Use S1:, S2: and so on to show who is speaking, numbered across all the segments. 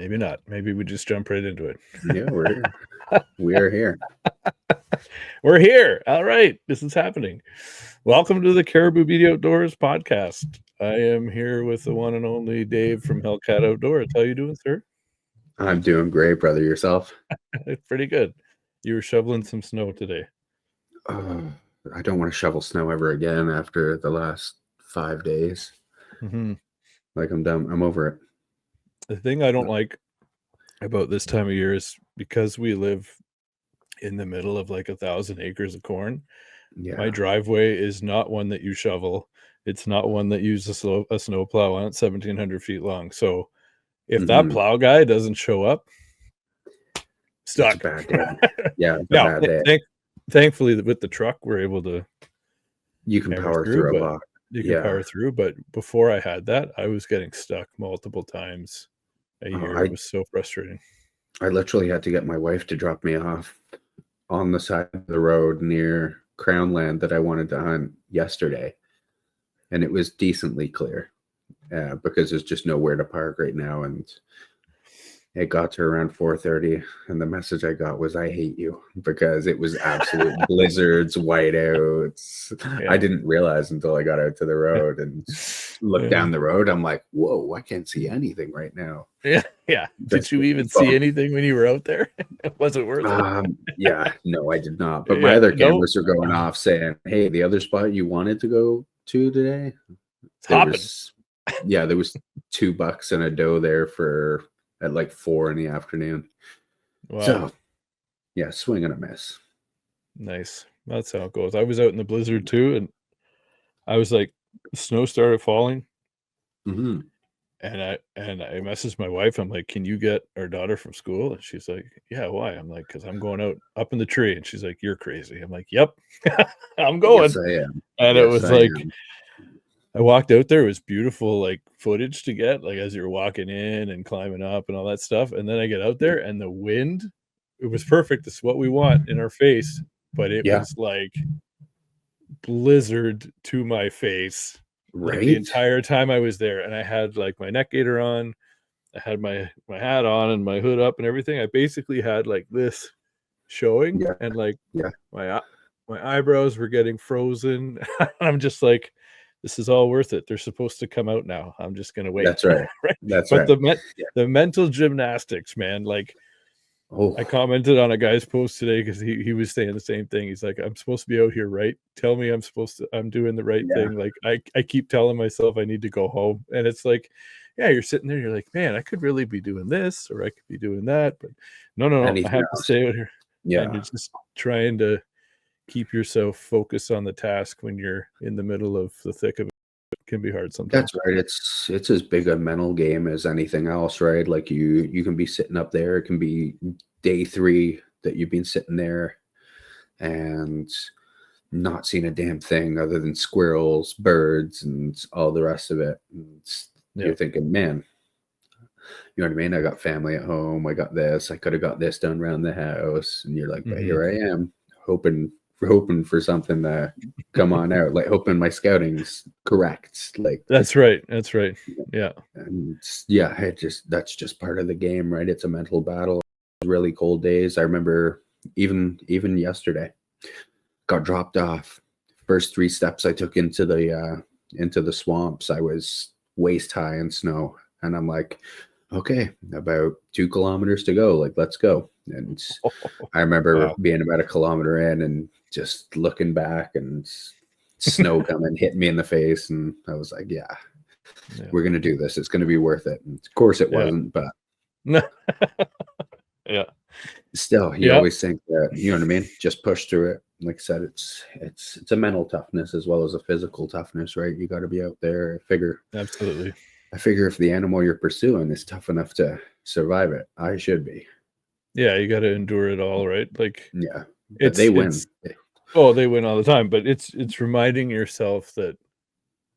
S1: Maybe not. Maybe we just jump right into it.
S2: Yeah, we're here. We are here.
S1: We're here. All right. This is happening. Welcome to the Caribou Outdoors podcast. I am here with the one and only Dave from Hellcat Outdoors. How you doing, sir?
S2: I'm doing great, brother. Yourself?
S1: Pretty good. You were shoveling some snow today.
S2: I don't want to shovel snow ever again after the last 5 days.
S1: Mm-hmm.
S2: Like, I'm done. I'm over it.
S1: The thing I don't like about this time of year is because we live in the middle of like 1,000 acres of corn.
S2: Yeah.
S1: My driveway is not one that you shovel. It's not one that uses a snow plow on it, 1,700 feet long. So if that plow guy doesn't show up, stuck.
S2: It's a bad day. Yeah, it's a
S1: now,
S2: bad day.
S1: Thankfully, with the truck, we're able to.
S2: You can power through a lot.
S1: You can power through, but before I had that, I was getting stuck multiple times a year. It was so frustrating.
S2: I literally had to get my wife to drop me off on the side of the road near Crown Land that I wanted to hunt yesterday. And it was decently clear because there's just nowhere to park right now. And it got to around 4:30, and the message I got was, "I hate you," because it was absolute blizzards, whiteouts. Yeah. I didn't realize until I got out to the road and looked down the road. I'm like, "Whoa, I can't see anything right now."
S1: Yeah. Did you even see anything when you were out there? It wasn't worth it.
S2: Yeah, no, I did not. But my other cameras are going off saying, "Hey, the other spot you wanted to go to today, there was 2 bucks and a doe there at like 4 in the afternoon." Wow. So, yeah, swing and a miss.
S1: Nice. That's how it goes. I was out in the blizzard too, and I was like, snow started falling.
S2: Mm-hmm.
S1: And I messaged my wife. I'm like, "Can you get our daughter from school?" And she's like, "Yeah, why?" I'm like, "Because I'm going out up in the tree." And she's like, "You're crazy." I'm like, "Yep, I'm going."
S2: Yes, I am.
S1: And it was I walked out there. It was beautiful, like footage to get, like as you're walking in and climbing up and all that stuff. And then I get out there, and the wind, it was perfect. It's what we want in our face, but it was like blizzard to my face.
S2: Right.
S1: Like the entire time I was there, and I had like my neck gaiter on, I had my hat on and my hood up and everything. I basically had like this showing, and like my eyebrows were getting frozen. I'm just like, this is all worth it. They're supposed to come out now. I'm just gonna wait.
S2: That's right. That's right.
S1: But the mental gymnastics, man, like. I commented on a guy's post today because he was saying the same thing. He's like, "I'm supposed to be out here, right? Tell me I'm doing the right thing." Like I keep telling myself I need to go home. And it's like, yeah, you're sitting there, you're like, man, I could really be doing this or I could be doing that. But no, I have to stay out here. Yeah. And you're just trying to keep yourself focused on the task when you're in the middle of the thick of it. It can be hard sometimes.
S2: That's right. It's as big a mental game as anything else, right? Like you can be sitting up there. It can be day 3 that you've been sitting there and not seeing a damn thing other than squirrels, birds, and all the rest of it. And you're thinking, man, you know what I mean? I got family at home. I got this. I could have got this done around the house. And you're like, but here I am, hoping for something to come on out, like hoping my scouting's correct. Like
S1: that's right. Yeah.
S2: And that's just part of the game, right? It's a mental battle. Really cold days. I remember even yesterday, got dropped off. First 3 steps I took into the swamps, I was waist high in snow, and I'm like, okay, about 2 kilometers to go. Like, let's go. And I remember being about 1 kilometer in and just looking back and snow coming, hitting me in the face. And I was like, yeah, we're going to do this. It's going to be worth it. And of course it wasn't, but still, you always think that, you know what I mean? Just push through it. Like I said, it's a mental toughness as well as a physical toughness, right? You got to be out there.
S1: Absolutely.
S2: I figure if the animal you're pursuing is tough enough to survive it, I should be.
S1: Yeah, you got to endure it all, right? Like,
S2: they win.
S1: They win all the time. But it's reminding yourself that,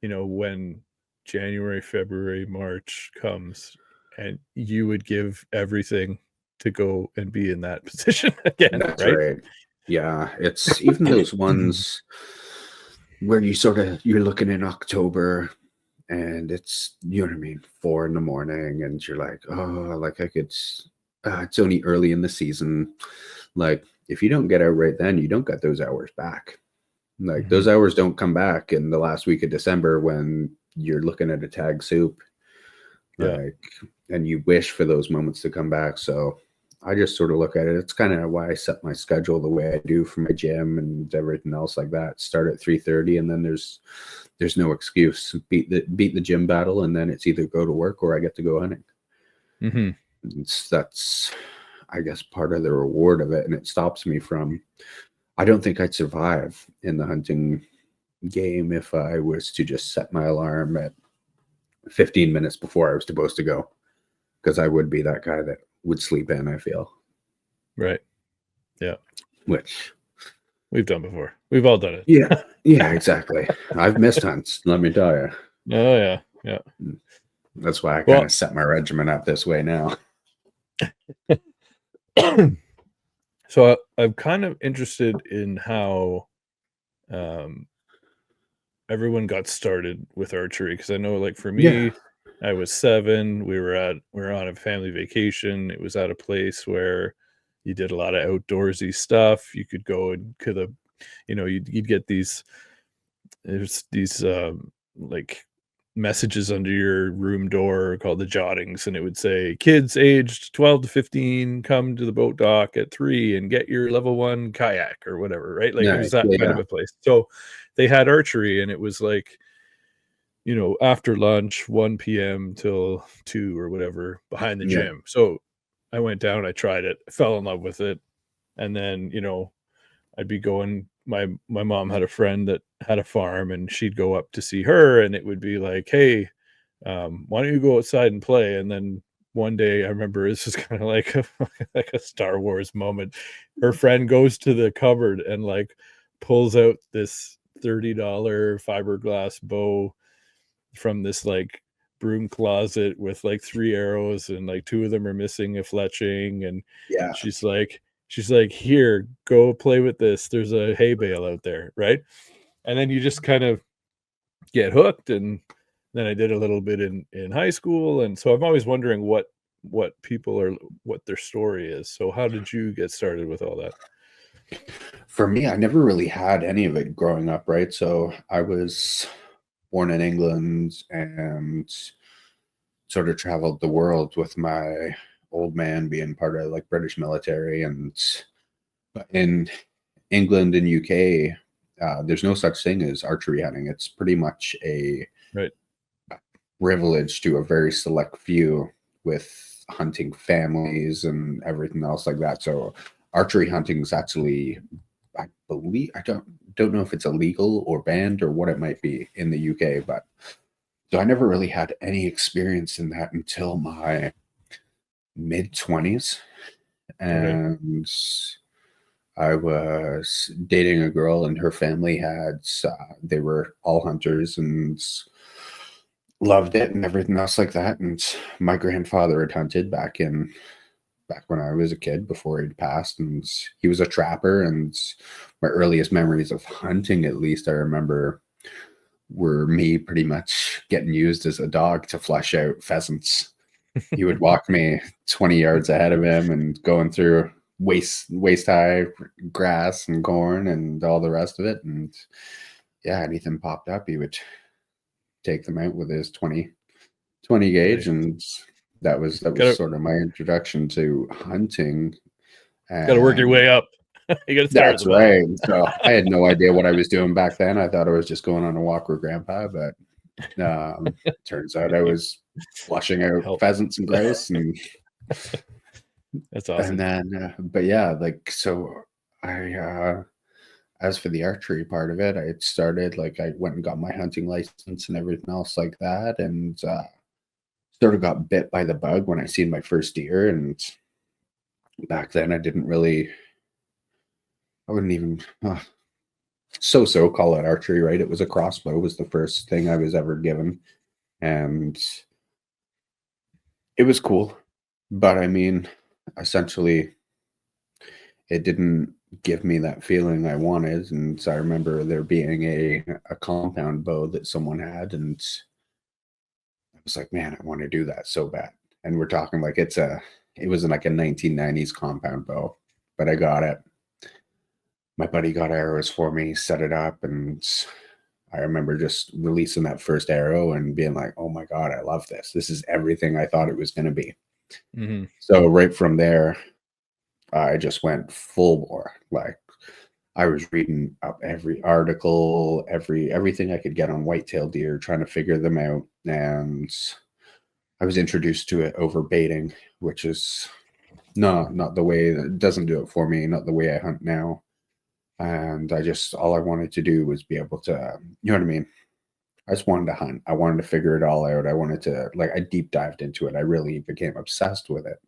S1: you know, when January, February, March comes, and you would give everything to go and be in that position again.
S2: That's right. Yeah, it's even those ones where you're looking in October and it's, you know what I mean, 4 in the morning, and you're like, oh, like I could, it's only early in the season. Like, if you don't get out right then, you don't get those hours back. Like, those hours don't come back in the last week of December when you're looking at a tag soup, like, and you wish for those moments to come back. So I just sort of look at it. It's kind of why I set my schedule the way I do for my gym and everything else like that. Start at 3:30, and then there's no excuse. Beat the gym battle, and then it's either go to work or I get to go hunting. That's, I guess, part of the reward of it, and it stops me from. I don't think I'd survive in the hunting game if I was to just set my alarm at 15 minutes before I was supposed to go, because I would be that guy that would sleep in, I feel.
S1: Right. Yeah.
S2: Which
S1: we've done before. We've all done it.
S2: Yeah. Yeah, exactly. I've missed hunts, let me tell you.
S1: Oh, yeah. Yeah.
S2: That's why I kind of set my regimen up this way now.
S1: So I'm kind of interested in how everyone got started with archery, because I know, like, for me, I was 7. We were on a family vacation. It was at a place where you did a lot of outdoorsy stuff. You could go and you'd get these like messages under your room door called the jottings, and it would say, kids aged 12 to 15 come to the boat dock at 3 and get your level 1 kayak or whatever, right? Like, it was that kind of a place. So they had archery, and it was like, after lunch, 1 p.m. till 2 or whatever, behind the gym. So I went down, I tried it, I fell in love with it. And then, I'd be going, my mom had a friend that had a farm, and she'd go up to see her, and it would be like, hey, why don't you go outside and play? And then one day, I remember, this is kind of like a Star Wars moment. Her friend goes to the cupboard and like pulls out this $30 fiberglass bow from this like broom closet with like 3 arrows, and like 2 of them are missing a fletching. And she's like, here, go play with this. There's a hay bale out there, right? And then you just kind of get hooked. And then I did a little bit in high school. And so I'm always wondering what their story is. So how did you get started with all that?
S2: For me, I never really had any of it growing up, right? So I was born in England and sort of traveled the world with my old man being part of like British military. And in England and UK, there's no such thing as archery hunting. It's pretty much a privilege to a very select few with hunting families and everything else like that. So archery hunting is actually, I believe, I don't know if it's illegal or banned or what it might be in the UK, but so I never really had any experience in that until my mid-20s. And I was dating a girl, and her family they were all hunters and loved it and everything else like that. And my grandfather had hunted back when I was a kid, before he'd passed, and he was a trapper. And my earliest memories of hunting, at least I remember, were me pretty much getting used as a dog to flush out pheasants. He would walk me 20 yards ahead of him and going through waist high grass and corn and all the rest of it. And yeah, anything popped up, he would take them out with his 20 gauge. And that was sort of my introduction to hunting.
S1: Got to work your way up. You got to start.
S2: That's right. So I had no idea what I was doing back then. I thought I was just going on a walk with Grandpa, but turns out I was flushing out pheasants and grouse. And
S1: that's awesome.
S2: And then, but yeah, like, so I, as for the archery part of it, I started, like, I went and got my hunting license and everything else like that. And sort of got bit by the bug when I seen my first deer. And back then I wouldn't even so call it archery, right? It was a crossbow, was the first thing I was ever given. And it was cool. But I mean, essentially, it didn't give me that feeling I wanted. And so I remember there being a compound bow that someone had, and was like, man, I want to do that so bad. And we're talking like it was like a 1990s compound bow, but I got it. My buddy got arrows for me, set it up, and I remember just releasing that first arrow and being like, oh my God, I love this. This is everything I thought it was going to be.
S1: Mm-hmm.
S2: So right from there, I just went full bore. Like I was reading up every article, everything I could get on whitetail deer, trying to figure them out. And I was introduced to it over baiting, which is not the way, it doesn't do it for me, not the way I hunt now. And all I wanted to do was be able to, you know what I mean? I just wanted to hunt. I wanted to figure it all out. I wanted to, like, I deep dived into it. I really became obsessed with it.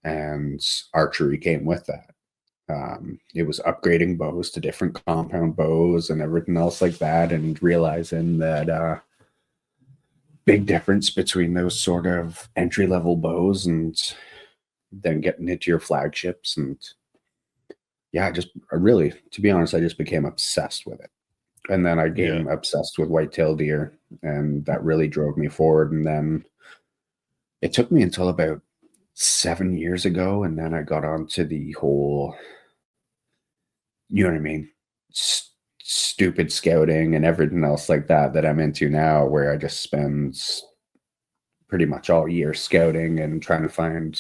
S2: And archery came with that. It was upgrading bows to different compound bows and everything else like that, and realizing that big difference between those sort of entry-level bows and then getting into your flagships. And yeah, I really, to be honest, I just became obsessed with it. And then I became obsessed with whitetail deer, and that really drove me forward. And then it took me until about 7 years ago, and then I got onto the whole, you know what I mean, stupid scouting and everything else like that I'm into now, where I just spend pretty much all year scouting and trying to find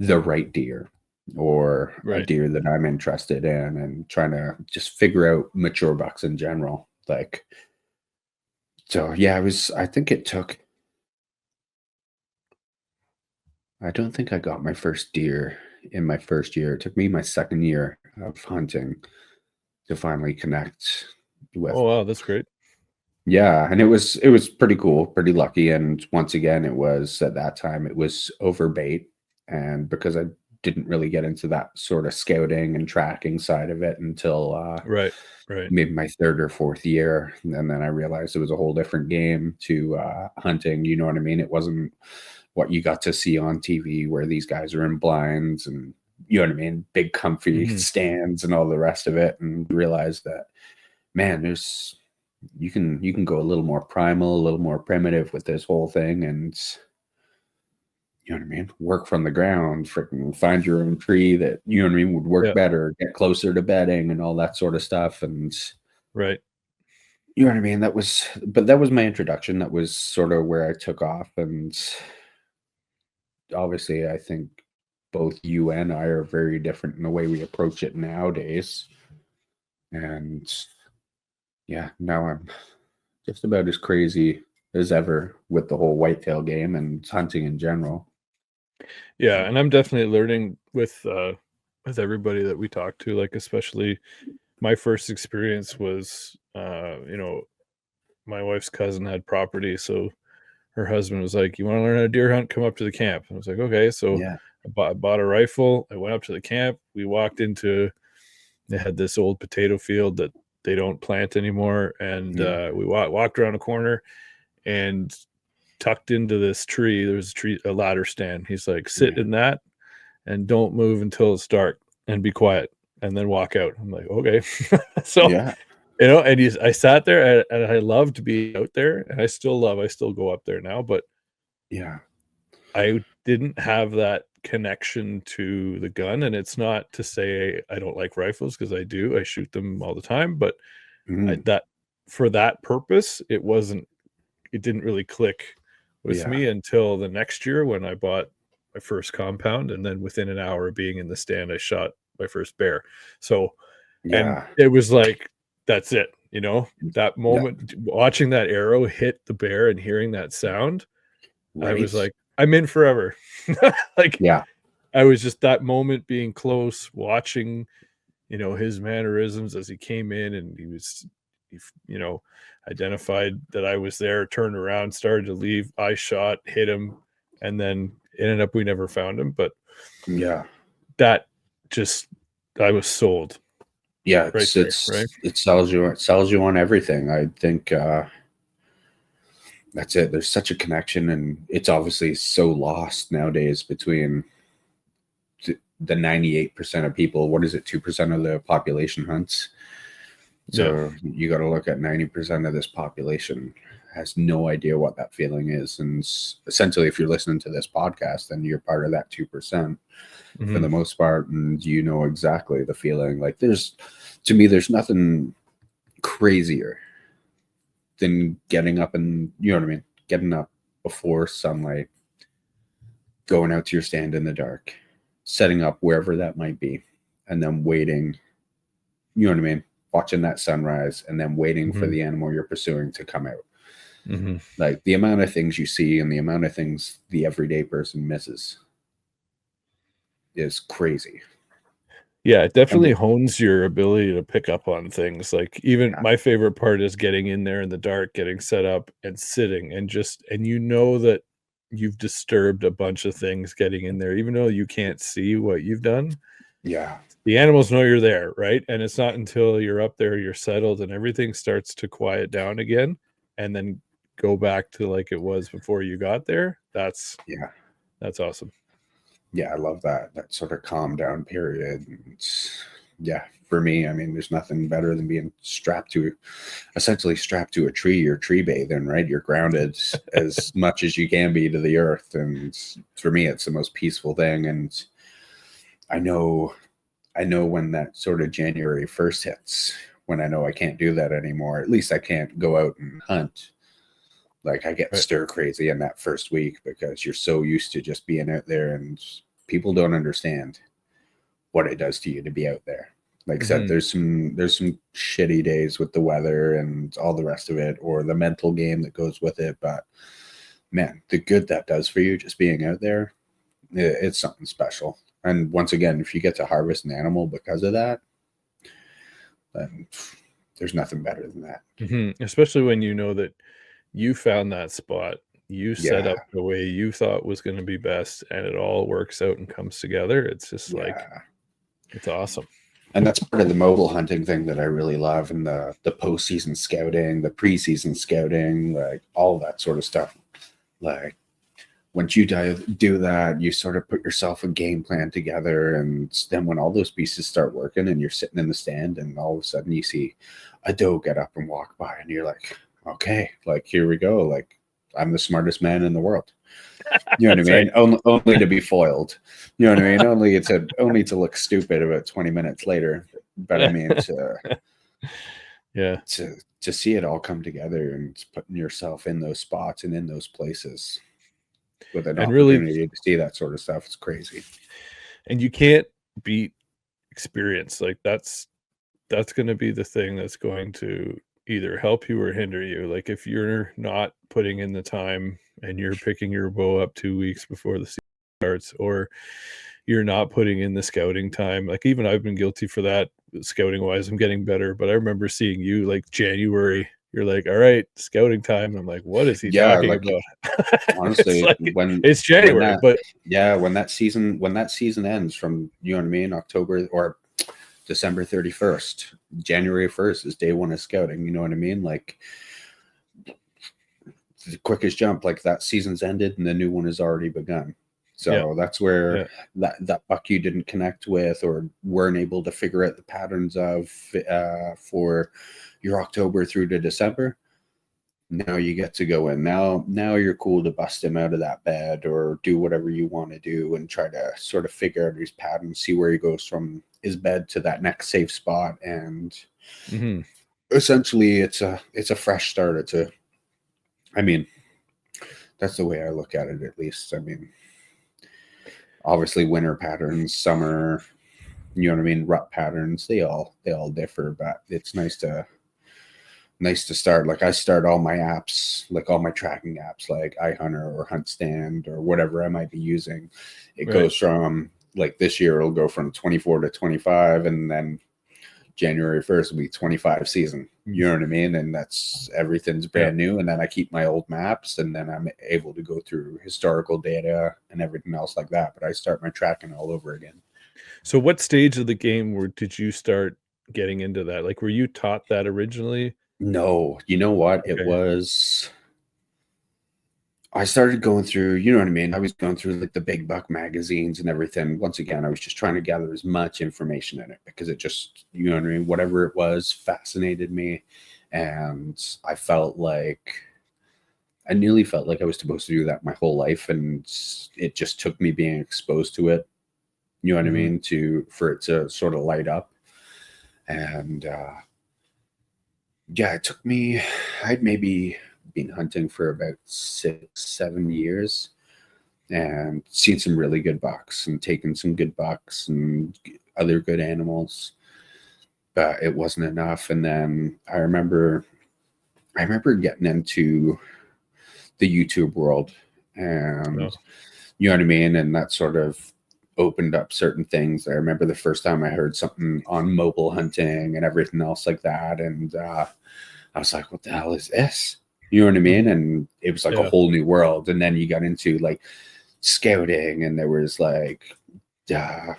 S2: the right deer, or a deer that I'm interested in, and trying to just figure out mature bucks in general. Like, so yeah, I think it took, I don't think I got my first deer in my first year. It took me my second year of hunting to finally connect with.
S1: Oh, wow. That's great.
S2: Yeah. And it was pretty cool, pretty lucky. And once again, it was, at that time, it was over bait. And because I didn't really get into that sort of scouting and tracking side of it until
S1: Right.
S2: maybe my third or fourth year. And then I realized it was a whole different game to hunting. You know what I mean? It wasn't what you got to see on TV, where these guys are in blinds and, you know what I mean, big comfy stands and all the rest of it. And realized that, man, you can go a little more primal, a little more primitive with this whole thing. And you know what I mean? Work from the ground, freaking find your own tree that, you know what I mean, would work better, get closer to bedding and all that sort of stuff. And
S1: right.
S2: you know what I mean? That was my introduction. That was sort of where I took off. And obviously, I think both you and I are very different in the way we approach it nowadays. And yeah, now I'm just about as crazy as ever with the whole whitetail game and hunting in general.
S1: Yeah, and I'm definitely learning with everybody that we talk to, like, especially my first experience was my wife's cousin had property, so her husband was like, "You want to learn how to deer hunt? Come up to the camp." And I was like, "Okay." So
S2: Yeah.
S1: I bought a rifle. I went up to the camp. We walked into, they had this old potato field that they don't plant anymore, and we walked around a corner, and tucked into this tree, there's a ladder stand. He's like, "Sit in that and don't move until it's dark and be quiet, and then walk out." I'm like, "Okay." So,
S2: Yeah.
S1: and I sat there, and I love to be out there, and I still go up there now, but
S2: Yeah.
S1: I didn't have that connection to the gun. And it's not to say I don't like rifles, because I do. I shoot them all the time, but that for that purpose, it didn't really click with me until the next year, when I bought my first compound, and then within an hour of being in the stand, I shot my first bear. So, and it was like, that's it, that moment, watching that arrow hit the bear and hearing that sound, I was like, I'm in forever. Like, I was just, that moment, being close, watching, his mannerisms as he came in, and he identified that I was there, turned around, started to leave. I shot, hit him, and then it ended up, we never found him. But that just, I was sold.
S2: Yeah,
S1: right there, right?
S2: it sells you on everything. I think that's it. There's such a connection, and it's obviously so lost nowadays between the 98% of people. What is it? 2% of the population hunts. So you got to look at 90% of this population has no idea what that feeling is. And essentially, if you're listening to this podcast, then you're part of that 2% for the most part, and you know exactly the feeling. Like to me, there's nothing crazier than getting up and, you know what I mean, getting up before sunlight, going out to your stand in the dark, setting up wherever that might be, and then waiting, you know what I mean, watching that sunrise, and then waiting for the animal you're pursuing to come out. Like the amount of things you see and the amount of things the everyday person misses is crazy.
S1: Yeah, it definitely hones your ability to pick up on things. Like even my favorite part is getting in there in the dark, getting set up and sitting and you know that you've disturbed a bunch of things getting in there, even though you can't see what you've done.
S2: Yeah.
S1: The animals know you're there, right? And it's not until you're up there, you're settled and everything starts to quiet down again and then go back to like it was before you got there. That's awesome.
S2: Yeah, I love that sort of calm down period. Yeah, for me, I mean, there's nothing better than being essentially strapped to a tree. You're tree bathing, right? You're grounded as much as you can be to the earth. And for me, it's the most peaceful thing. And I know when that sort of January 1st hits, when I know I can't do that anymore, at least I can't go out and hunt. Like I get stir crazy in that first week because you're so used to just being out there, and people don't understand what it does to you to be out there. Like I said, there's some shitty days with the weather and all the rest of it, or the mental game that goes with it. But man, the good that does for you just being out there, it's something special. And once again, if you get to harvest an animal because of that, then there's nothing better than that.
S1: Especially when you know that you found that spot, you set up the way you thought was going to be best, and it all works out and comes together. It's just like, it's awesome.
S2: And that's part of the mobile hunting thing that I really love, and the postseason scouting, the preseason scouting, like all that sort of stuff. Like once you do that, you sort of put yourself a game plan together, and then when all those pieces start working and you're sitting in the stand and all of a sudden you see a doe get up and walk by and you're like, okay, like here we go. Like I'm the smartest man in the world. You know what I mean? Right. Only to be foiled. You know what I mean? Only to look stupid about 20 minutes later. But I mean to see it all come together and putting yourself in those spots and in those places with an opportunity to see that sort of stuff, it's crazy.
S1: And you can't beat experience. Like that's going to be the thing that's going to either help you or hinder you. Like if you're not putting in the time and you're picking your bow up 2 weeks before the season starts, or you're not putting in the scouting time, like even I've been guilty for that scouting wise. I'm getting better, but I remember seeing you like January, you're like, all right, scouting time. I'm like, what is he talking about?
S2: Honestly, when
S1: it's January, but
S2: when that season ends from, you know what I mean, October or December 31st, January 1st is day one of scouting. You know what I mean? Like the quickest jump, like that season's ended and the new one has already begun. So that's where that buck you didn't connect with or weren't able to figure out the patterns of for your October through to December. Now you get to go in. Now you're cool to bust him out of that bed or do whatever you want to do and try to sort of figure out his patterns, see where he goes from his bed to that next safe spot. And essentially it's a fresh start. I mean, that's the way I look at it, at least. I mean, obviously winter patterns, summer, you know what I mean, rut patterns, they all differ, but it's nice to start. Like I start all my apps, like all my tracking apps, like iHunter or Hunt Stand or whatever I might be using. It goes from like this year, it'll go from 24 to 25. And then January 1st will be 25 season. You know what I mean? And that's everything's brand new. And then I keep my old maps and then I'm able to go through historical data and everything else like that. But I start my tracking all over again.
S1: So what stage of the game did you start getting into that? Like, were you taught that originally?
S2: No, you know what? Okay. It was, I started going through, you know what I mean? I was going through like the big buck magazines and everything. Once again, I was just trying to gather as much information in it because it just, you know what I mean? Whatever it was fascinated me. And I felt like I nearly felt like I was supposed to do that my whole life, and it just took me being exposed to it. You know what I mean? For it to sort of light up. And yeah, it took me. I'd maybe been hunting for about 6-7 years, and seen some really good bucks and taken some good bucks and other good animals, but it wasn't enough. And then I remember getting into the YouTube world, and you know what I mean? And that sort of opened up certain things. I remember the first time I heard something on mobile hunting and everything else like that. And I was like, what the hell is this? You know what I mean? And it was like a whole new world. And then you got into like scouting, and there was like Dan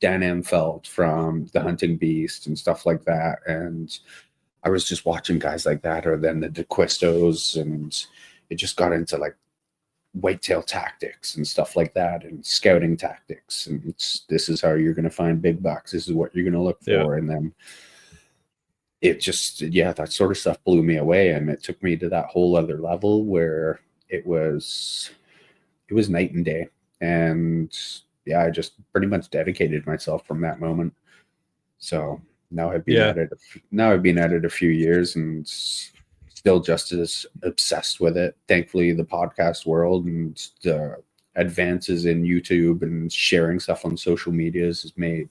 S2: Amfeld from The Hunting Beast and stuff like that. And I was just watching guys like that, or then the DeQuistos, and it just got into like whitetail tactics and stuff like that, and scouting tactics. And this is how you're going to find big bucks. This is what you're going to look for. And then it just, that sort of stuff blew me away. And it took me to that whole other level where it was night and day. And I just pretty much dedicated myself from that moment. So now I've been at it a few years, and still just as obsessed with it. Thankfully, the podcast world and the advances in YouTube and sharing stuff on social medias has made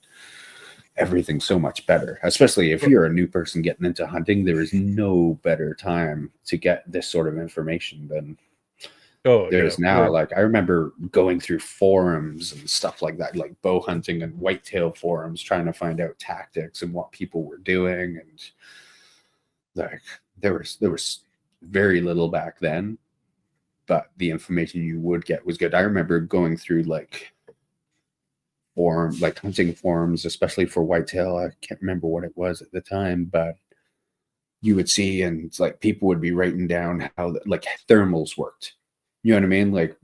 S2: everything so much better. Especially if you're a new person getting into hunting, there is no better time to get this sort of information than there's now. Like, I remember going through forums and stuff like that, like bow hunting and whitetail forums, trying to find out tactics and what people were doing. And like, there was very little back then, but the information you would get was good. I remember going through like hunting forums, especially for whitetail. I can't remember what it was at the time, but you would see, and it's like people would be writing down how like thermals worked. You know what I mean? Like,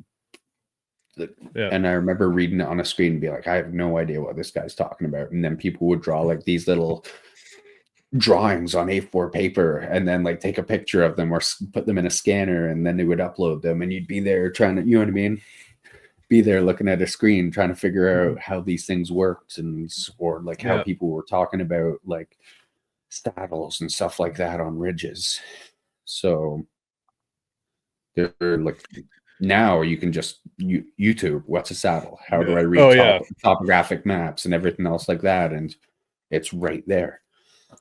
S2: and I remember reading it on a screen and be like, I have no idea what this guy's talking about. And then people would draw like these little drawings on A4 paper, and then like take a picture of them or put them in a scanner, and then they would upload them, and you'd be there trying to, you know what I mean? Be there looking at a screen trying to figure out how these things worked, or like how people were talking about like saddles and stuff like that on ridges. So they're like, now you can just YouTube, what's a saddle? How do I read topographic maps and everything else like that? And it's right there.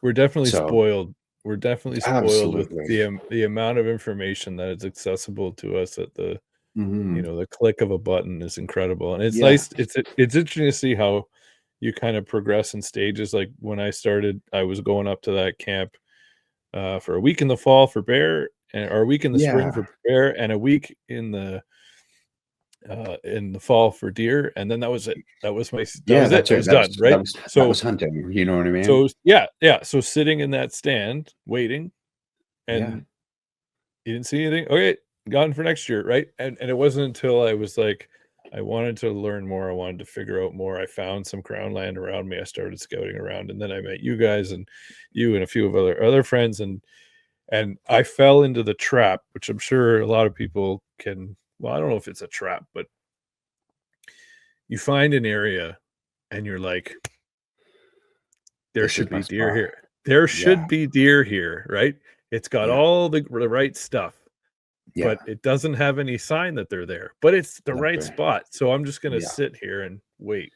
S1: We're definitely spoiled. We're definitely spoiled with the amount of information that is accessible to us at the the click of a button is incredible. And it's nice. It's interesting to see how you kind of progress in stages. Like when I started, I was going up to that camp for a week in the fall for bear, or a week in the spring for bear, and a week in the fall for deer, and then that was it. That was my it was done, right?
S2: That was hunting, you know what I mean?
S1: So so sitting in that stand waiting, and you didn't see anything. Okay, gone for next year, right? And it wasn't until I was like, I wanted to learn more, I wanted to figure out more, I found some crown land around me, I started scouting around, and then I met you guys, and you and a few of other friends, and I fell into the trap, which I'm sure a lot of people can. Well, I don't know if it's a trap, but you find an area and you're like, there should be deer here. There should be deer here, right? It's got all the right stuff, but it doesn't have any sign that they're there, but it's the right spot. So I'm just going to sit here and wait.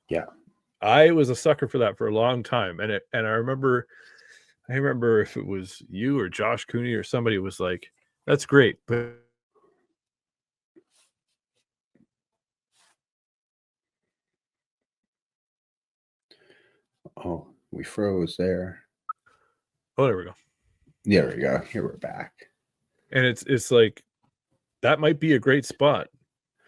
S2: Yeah.
S1: I was a sucker for that for a long time. And I remember if it was you or Josh Cooney or somebody was like, that's great, but
S2: oh, we froze there.
S1: Oh, there we go.
S2: There we go. Here we're back.
S1: And it's like, that might be a great spot.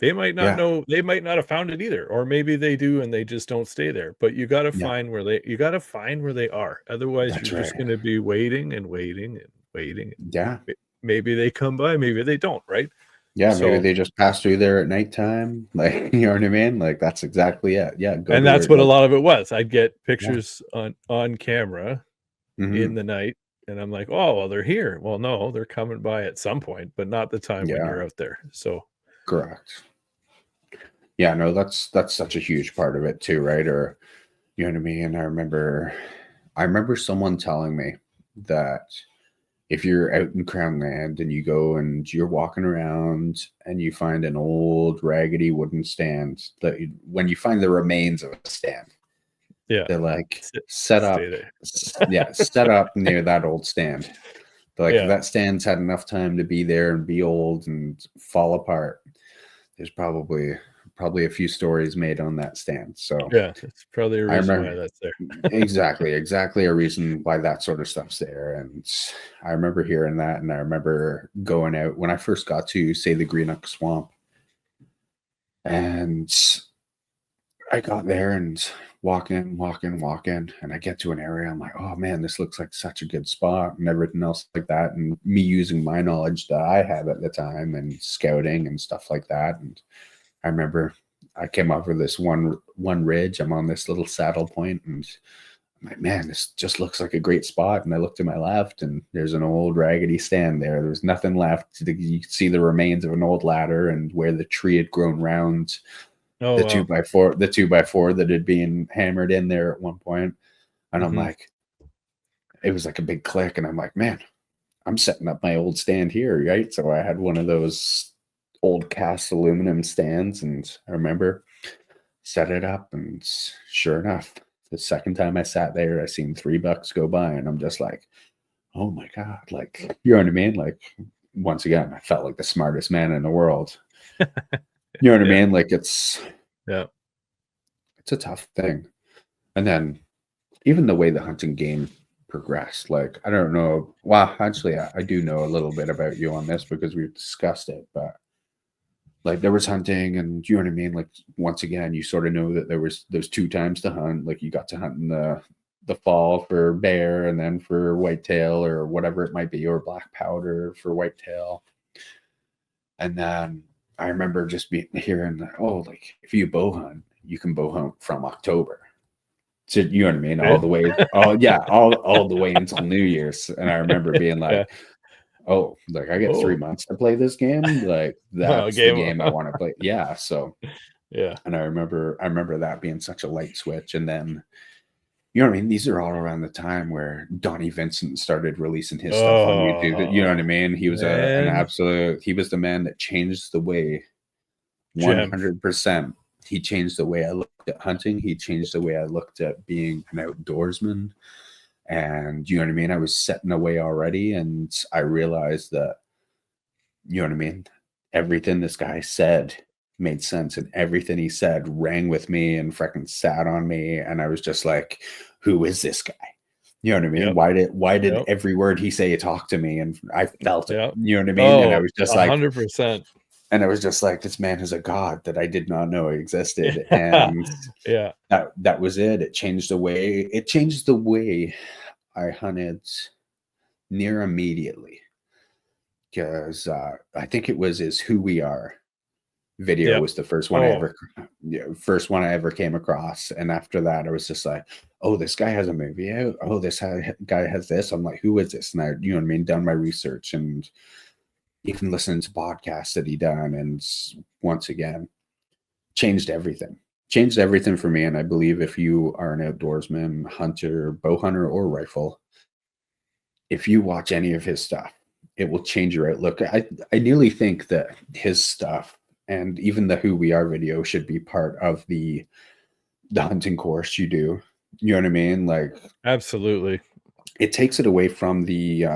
S1: They might not know, they might not have found it either, or maybe they do and they just don't stay there. But you got to find where they are. Otherwise, you're just going to be waiting and waiting and waiting.
S2: Yeah.
S1: Maybe they come by, maybe they don't, right?
S2: Yeah, maybe they just pass through there at nighttime. Like, you know what I mean? Like, that's exactly it. Yeah.
S1: And that's what a lot of it was. I'd get pictures on camera in the night, And I'm like, oh, well, they're here. Well, no, they're coming by at some point, but not the time when you're out there. So
S2: correct. Yeah, no, that's such a huge part of it too, right? Or you know what I mean? I remember someone telling me that if you're out in Crown Land and you go and you're walking around and you find an old raggedy wooden stand, that when you find the remains of a stand,
S1: yeah,
S2: they're like
S1: stay there.
S2: set up near that old stand. They're like, if
S1: Yeah,
S2: that stand's had enough time to be there and be old and fall apart, there's probably a few stories made on that stand. So
S1: yeah, that's probably a
S2: I
S1: reason why
S2: remember
S1: that's there.
S2: exactly a reason why that sort of stuff's there. And I remember hearing that, and I remember going out when I first got to, say, the Greenock Swamp, and I got there and walking, and I get to an area. I'm like, oh man, this looks like such a good spot, and everything else like that. And me using my knowledge that I had at the time and scouting and stuff like that. And I remember I came over this one ridge. I'm on this little saddle point, and I'm like, man, this just looks like a great spot. And I look to my left, and there's an old raggedy stand there. There's nothing left. You can see the remains of an old ladder and where the tree had grown round
S1: Oh, wow.
S2: the 2x4 that had been hammered in there at one point. And I'm like, it was like a big click. And I'm like, man, I'm setting up my old stand here, right? So I had one of those old cast aluminum stands, and I remember set it up, and sure enough, the second time I sat there, I seen $3 go by, and I'm just like, oh my God, like, you know what I mean? Like, once again, I felt like the smartest man in the world. You know what I
S1: Yeah,
S2: mean? Like, it's
S1: yeah.
S2: a tough thing. And then even the way the hunting game progressed, like, I don't know. Well, actually, I do know a little bit about you on this because we've discussed it, but like there was hunting, and you know what I mean? Like, once again, you sort of know that there's 2 times to hunt. Like, you got to hunt in the fall for bear, and then for whitetail or whatever it might be, or black powder for whitetail. And then I remember just hearing that, oh, like if you bow hunt, you can bow hunt from October. So you know what I mean? All
S1: Okay.
S2: the way, oh yeah, all the way until New Year's. And I remember being
S1: Yeah.
S2: like, oh, like I get 3
S1: Oh,
S2: months to play this game. Like that's the
S1: game.
S2: game I want to play. Yeah. So,
S1: Yeah.
S2: and I remember that being such a light switch. And then, you know what I mean? These are all around the time where Donnie Vincent started releasing his stuff on YouTube. You know what I
S1: Oh,
S2: mean? He was
S1: man.
S2: he was the man that changed the way
S1: Gem.
S2: 100%. He changed the way I looked at hunting. He changed the way I looked at being an outdoorsman. And you know what I mean? I was setting away already, and I realized that, you know what I mean? Everything this guy said made sense, and everything he said rang with me and freaking sat on me. And I was just like, who is this guy? You know what I mean?
S1: Yep.
S2: Why did
S1: Yep.
S2: every word he say talk to me? And I felt it.
S1: Yep.
S2: You know what I mean?
S1: Oh, 100%.
S2: And I was just like, this man is a god that I did not know existed.
S1: Yeah.
S2: And
S1: Yeah.
S2: that was it. It changed the way I hunted near immediately. Because I think it was his Who We Are video
S1: Yep.
S2: was the
S1: Oh,
S2: first one I ever came across. And after that, I was just like, oh, this guy has a movie out. Oh, guy has this. I'm like, who is this? And I, you know what I mean, done my research and even listening to podcasts that he done. And once again, changed everything. Changed everything for me. And I believe if you are an outdoorsman, hunter, bow hunter, or rifle, if you watch any of his stuff, it will change your outlook. I nearly think that his stuff and even the Who We Are video should be part of the hunting course you do. You know what I mean? Like,
S1: absolutely.
S2: it takes it away from the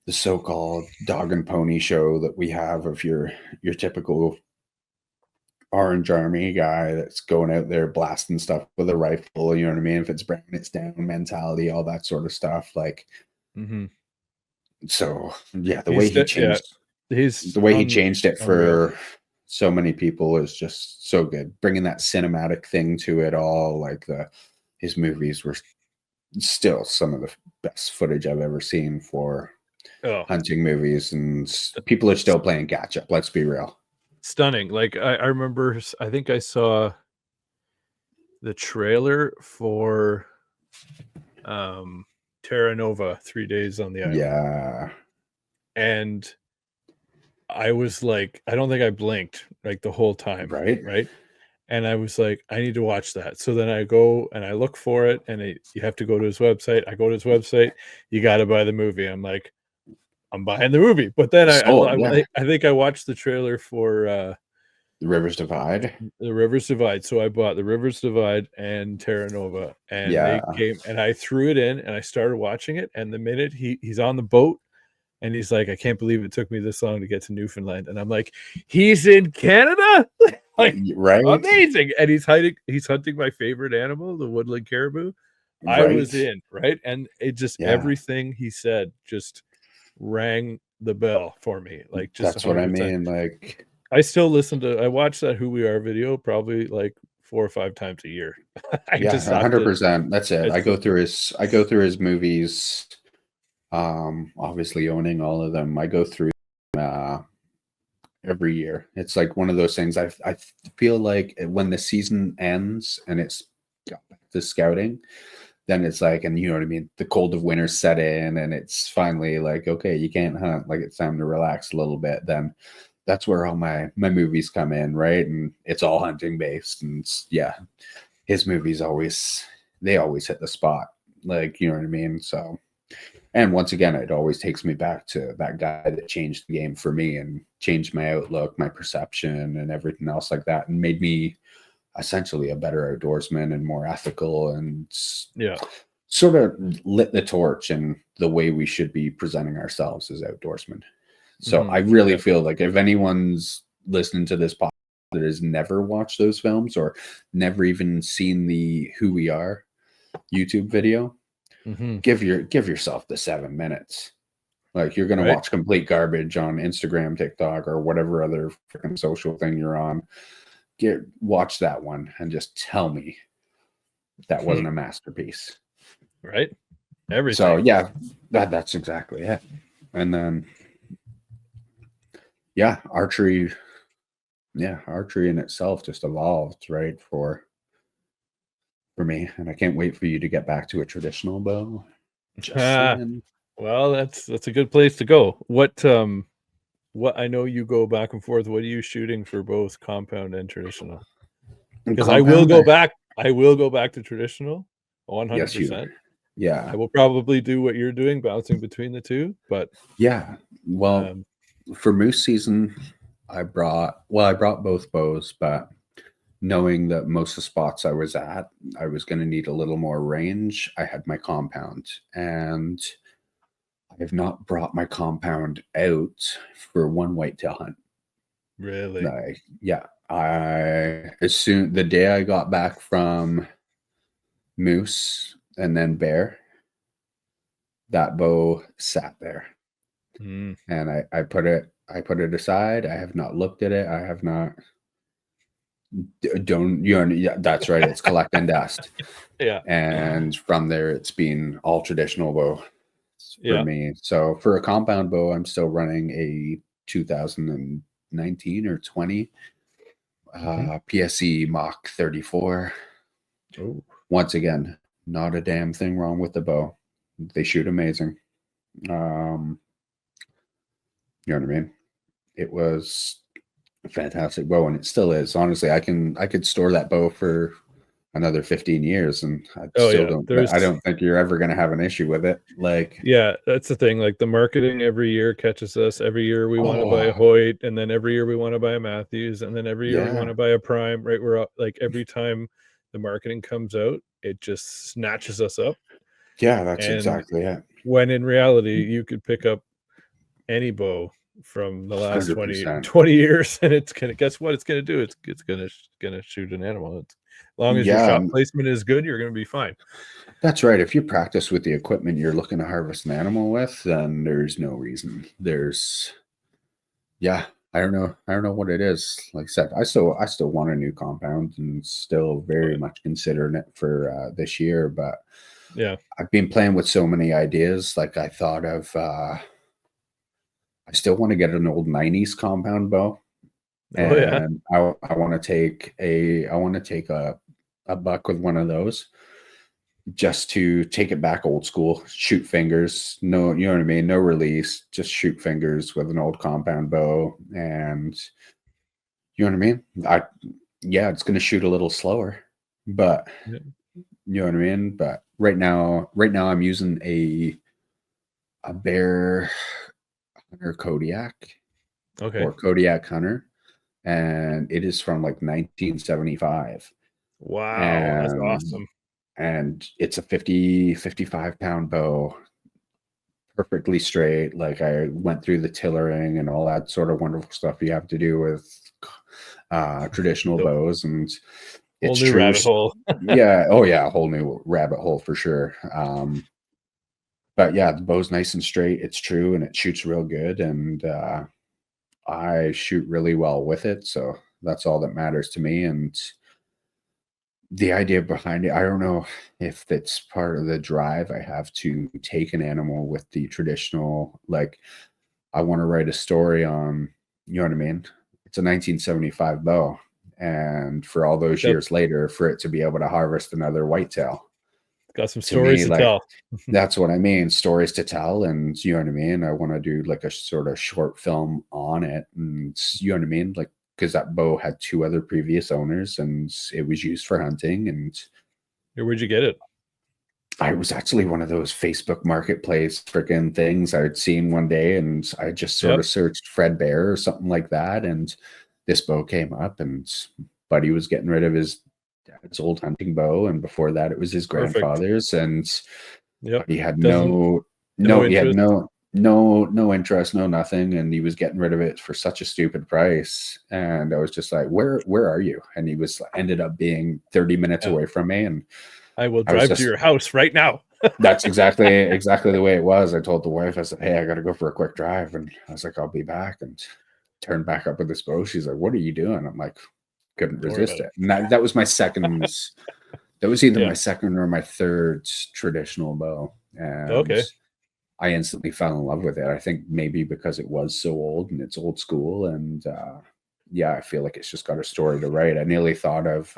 S2: so-called dog and pony show that we have of your typical Orange Army guy that's going out there blasting stuff with a rifle. You know what I mean? If it's bringing it down mentality, all that sort of stuff. Like,
S1: Mhm.
S2: so yeah,
S1: Yeah, he's
S2: the way he changed it
S1: unreal.
S2: for so many people is just so good. Bringing that cinematic thing to it all, like his movies were still some of the best footage I've ever seen for
S1: Oh,
S2: hunting movies, and people are still playing catch up. Let's be real.
S1: stunning. Like I remember I think I saw the trailer for um Terra Nova, 3 days on the island.
S2: Yeah.
S1: And I was like, I don't think I blinked like the whole time.
S2: Right.
S1: Right. And I was like, I need to watch that. So then I go and I look for it, and you have to go to his website. I go to his website. You got to buy the movie. I'm like, I'm buying the movie. But then I think I watched the trailer for
S2: The Rivers Divide.
S1: The Rivers Divide. So I bought The Rivers Divide and Terra Nova, and they came, and I threw it in, and I started watching it. And the minute he's on the boat, and he's like, I can't believe it took me this long to get to Newfoundland. And I'm like, he's in Canada? Like,
S2: right?
S1: Amazing. And he's hunting my favorite animal, the woodland caribou.
S2: Right.
S1: I was in, right? And it just, everything he said just rang the bell for me. Like, just
S2: that's 100%. What I mean. Like,
S1: I still I watch that Who We Are video probably like 4 or 5 times a year.
S2: 100%. That's it. I go through his movies. Obviously owning all of them. I go through every year. It's like one of those things. I feel like when the season ends and it's the scouting, then it's like, and you know what I mean, the cold of winter set in, and it's finally like, okay, you can't hunt, like it's time to relax a little bit. Then that's where all my movies come in, right? And it's all hunting based, and his movies always hit the spot, like, you know what I mean? So, and once again, it always takes me back to that guy that changed the game for me and changed my outlook, my perception, and everything else like that, and made me essentially a better outdoorsman and more ethical, and sort of lit the torch in the way we should be presenting ourselves as outdoorsmen. So I really feel like if anyone's listening to this podcast that has never watched those films or never even seen the Who We Are YouTube video, give yourself the 7 minutes. Like, you're gonna watch complete garbage on Instagram, TikTok, or whatever other freaking social thing you're on. Watch that one and just tell me that wasn't a masterpiece.
S1: Right. Everything.
S2: So yeah, that's exactly it. And then archery in itself just evolved, right, for me. And I can't wait for you to get back to a traditional bow.
S1: Well, that's a good place to go. What I know you go back and forth. What are you shooting for both compound and traditional? Because I will go back to traditional 100%.
S2: Yes, yeah.
S1: I will probably do what you're doing, bouncing between the two. But
S2: well, for moose season, I brought both bows, but knowing that most of the spots I was at, I was going to need a little more range, I had my compound, and I have not brought my compound out for one whitetail hunt.
S1: Really?
S2: The day I got back from moose and then bear, that bow sat there, and I put it aside. I have not looked at it. I have not. That's right. It's collecting dust.
S1: Yeah.
S2: And from there, it's been all traditional bow for me. So for a compound bow, I'm still running a 2019 or 20 PSE Mach 34.
S1: Oh.
S2: Once again, not a damn thing wrong with the bow. They shoot amazing. You know what I mean? It was a fantastic bow, and it still is. Honestly, I could store that bow for another 15 years, and I don't think you're ever going to have an issue with it. Like,
S1: that's the thing. Like, the marketing every year catches us. Every year we want to buy a Hoyt, and then every year we want to buy a Matthews, and then every year we want to buy a Prime. Right? We're like, every time the marketing comes out, it just snatches us up.
S2: Yeah, that's exactly it.
S1: When in reality, you could pick up any bow from the last 20 years, and it's gonna, guess what it's gonna do? It's gonna shoot an animal. As long as your shot placement is good, you're gonna be fine.
S2: That's right. If you practice with the equipment you're looking to harvest an animal with, then there's no reason. I don't know what it is. Like I said, I still want a new compound, and still very much considering it for this year. But I've been playing with so many ideas. Like, I thought of I still want to get an old 90s compound bow. And I want to take a buck with one of those just to take it back old school, shoot fingers, no, you know what I mean? No release, just shoot fingers with an old compound bow. And you know what I mean? Yeah, it's going to shoot a little slower, but
S1: Yeah.
S2: you know what I mean? But right now I'm using a Bear Hunter Kodiak
S1: Okay.
S2: or Kodiak Hunter, and it is from like 1975.
S1: Wow, that's
S2: And
S1: awesome.
S2: it's a 55 pound bow, perfectly straight. Like I went through the tillering and all that sort of wonderful stuff you have to do with traditional
S1: So,
S2: bows, and
S1: whole
S2: it's
S1: new
S2: true.
S1: rabbit hole.
S2: Yeah, oh yeah, a whole new rabbit hole for sure. But yeah, the bow's nice and straight. It's true, and it shoots real good, and I shoot really well with it. So that's all that matters to me. And the idea behind it, I don't know if it's part of the drive I have to take an animal with the traditional, like I want to write a story on, you know what I mean? It's a 1975 bow. And for all those
S1: Got
S2: years later, for it to be able to harvest another whitetail,
S1: some
S2: to
S1: stories
S2: me,
S1: to
S2: like
S1: tell.
S2: that's what I mean. Stories to tell, and you know what I mean? I want to do like a sort of short film on it. And you know what I mean? Like, because that bow had two other previous owners and it was used for hunting. And
S1: Where'd you get it?
S2: I was actually one of those Facebook marketplace freaking things I'd seen one day, and I just sort
S1: Yep.
S2: of searched Fred Bear or something like that, and this bow came up, and Buddy was getting rid of his dad's old hunting bow, and before that it was his
S1: Perfect.
S2: grandfather's, and
S1: Yep.
S2: Buddy had
S1: Doesn't no
S2: he had
S1: interest.
S2: no interest, no nothing, and he was getting rid of it for such a stupid price. And I was just like, where are you? And he was ended up being 30 minutes
S1: Yeah.
S2: away from me, and
S1: I will
S2: I was
S1: drive to
S2: just
S1: your house right now.
S2: that's exactly the way it was. I told the wife, I said, hey, I got to go for a quick drive. And I was like, I'll be back. And turned back up with this bow. She's like, what are you doing? I'm like, couldn't
S1: Don't worry
S2: resist
S1: about it.
S2: it. And that was my second, that was either
S1: Yeah.
S2: my second or my third traditional bow. And
S1: Okay.
S2: I instantly fell in love with it. I think maybe because it was so old and it's old school. And yeah, I feel like it's just got a story to write. I nearly thought of,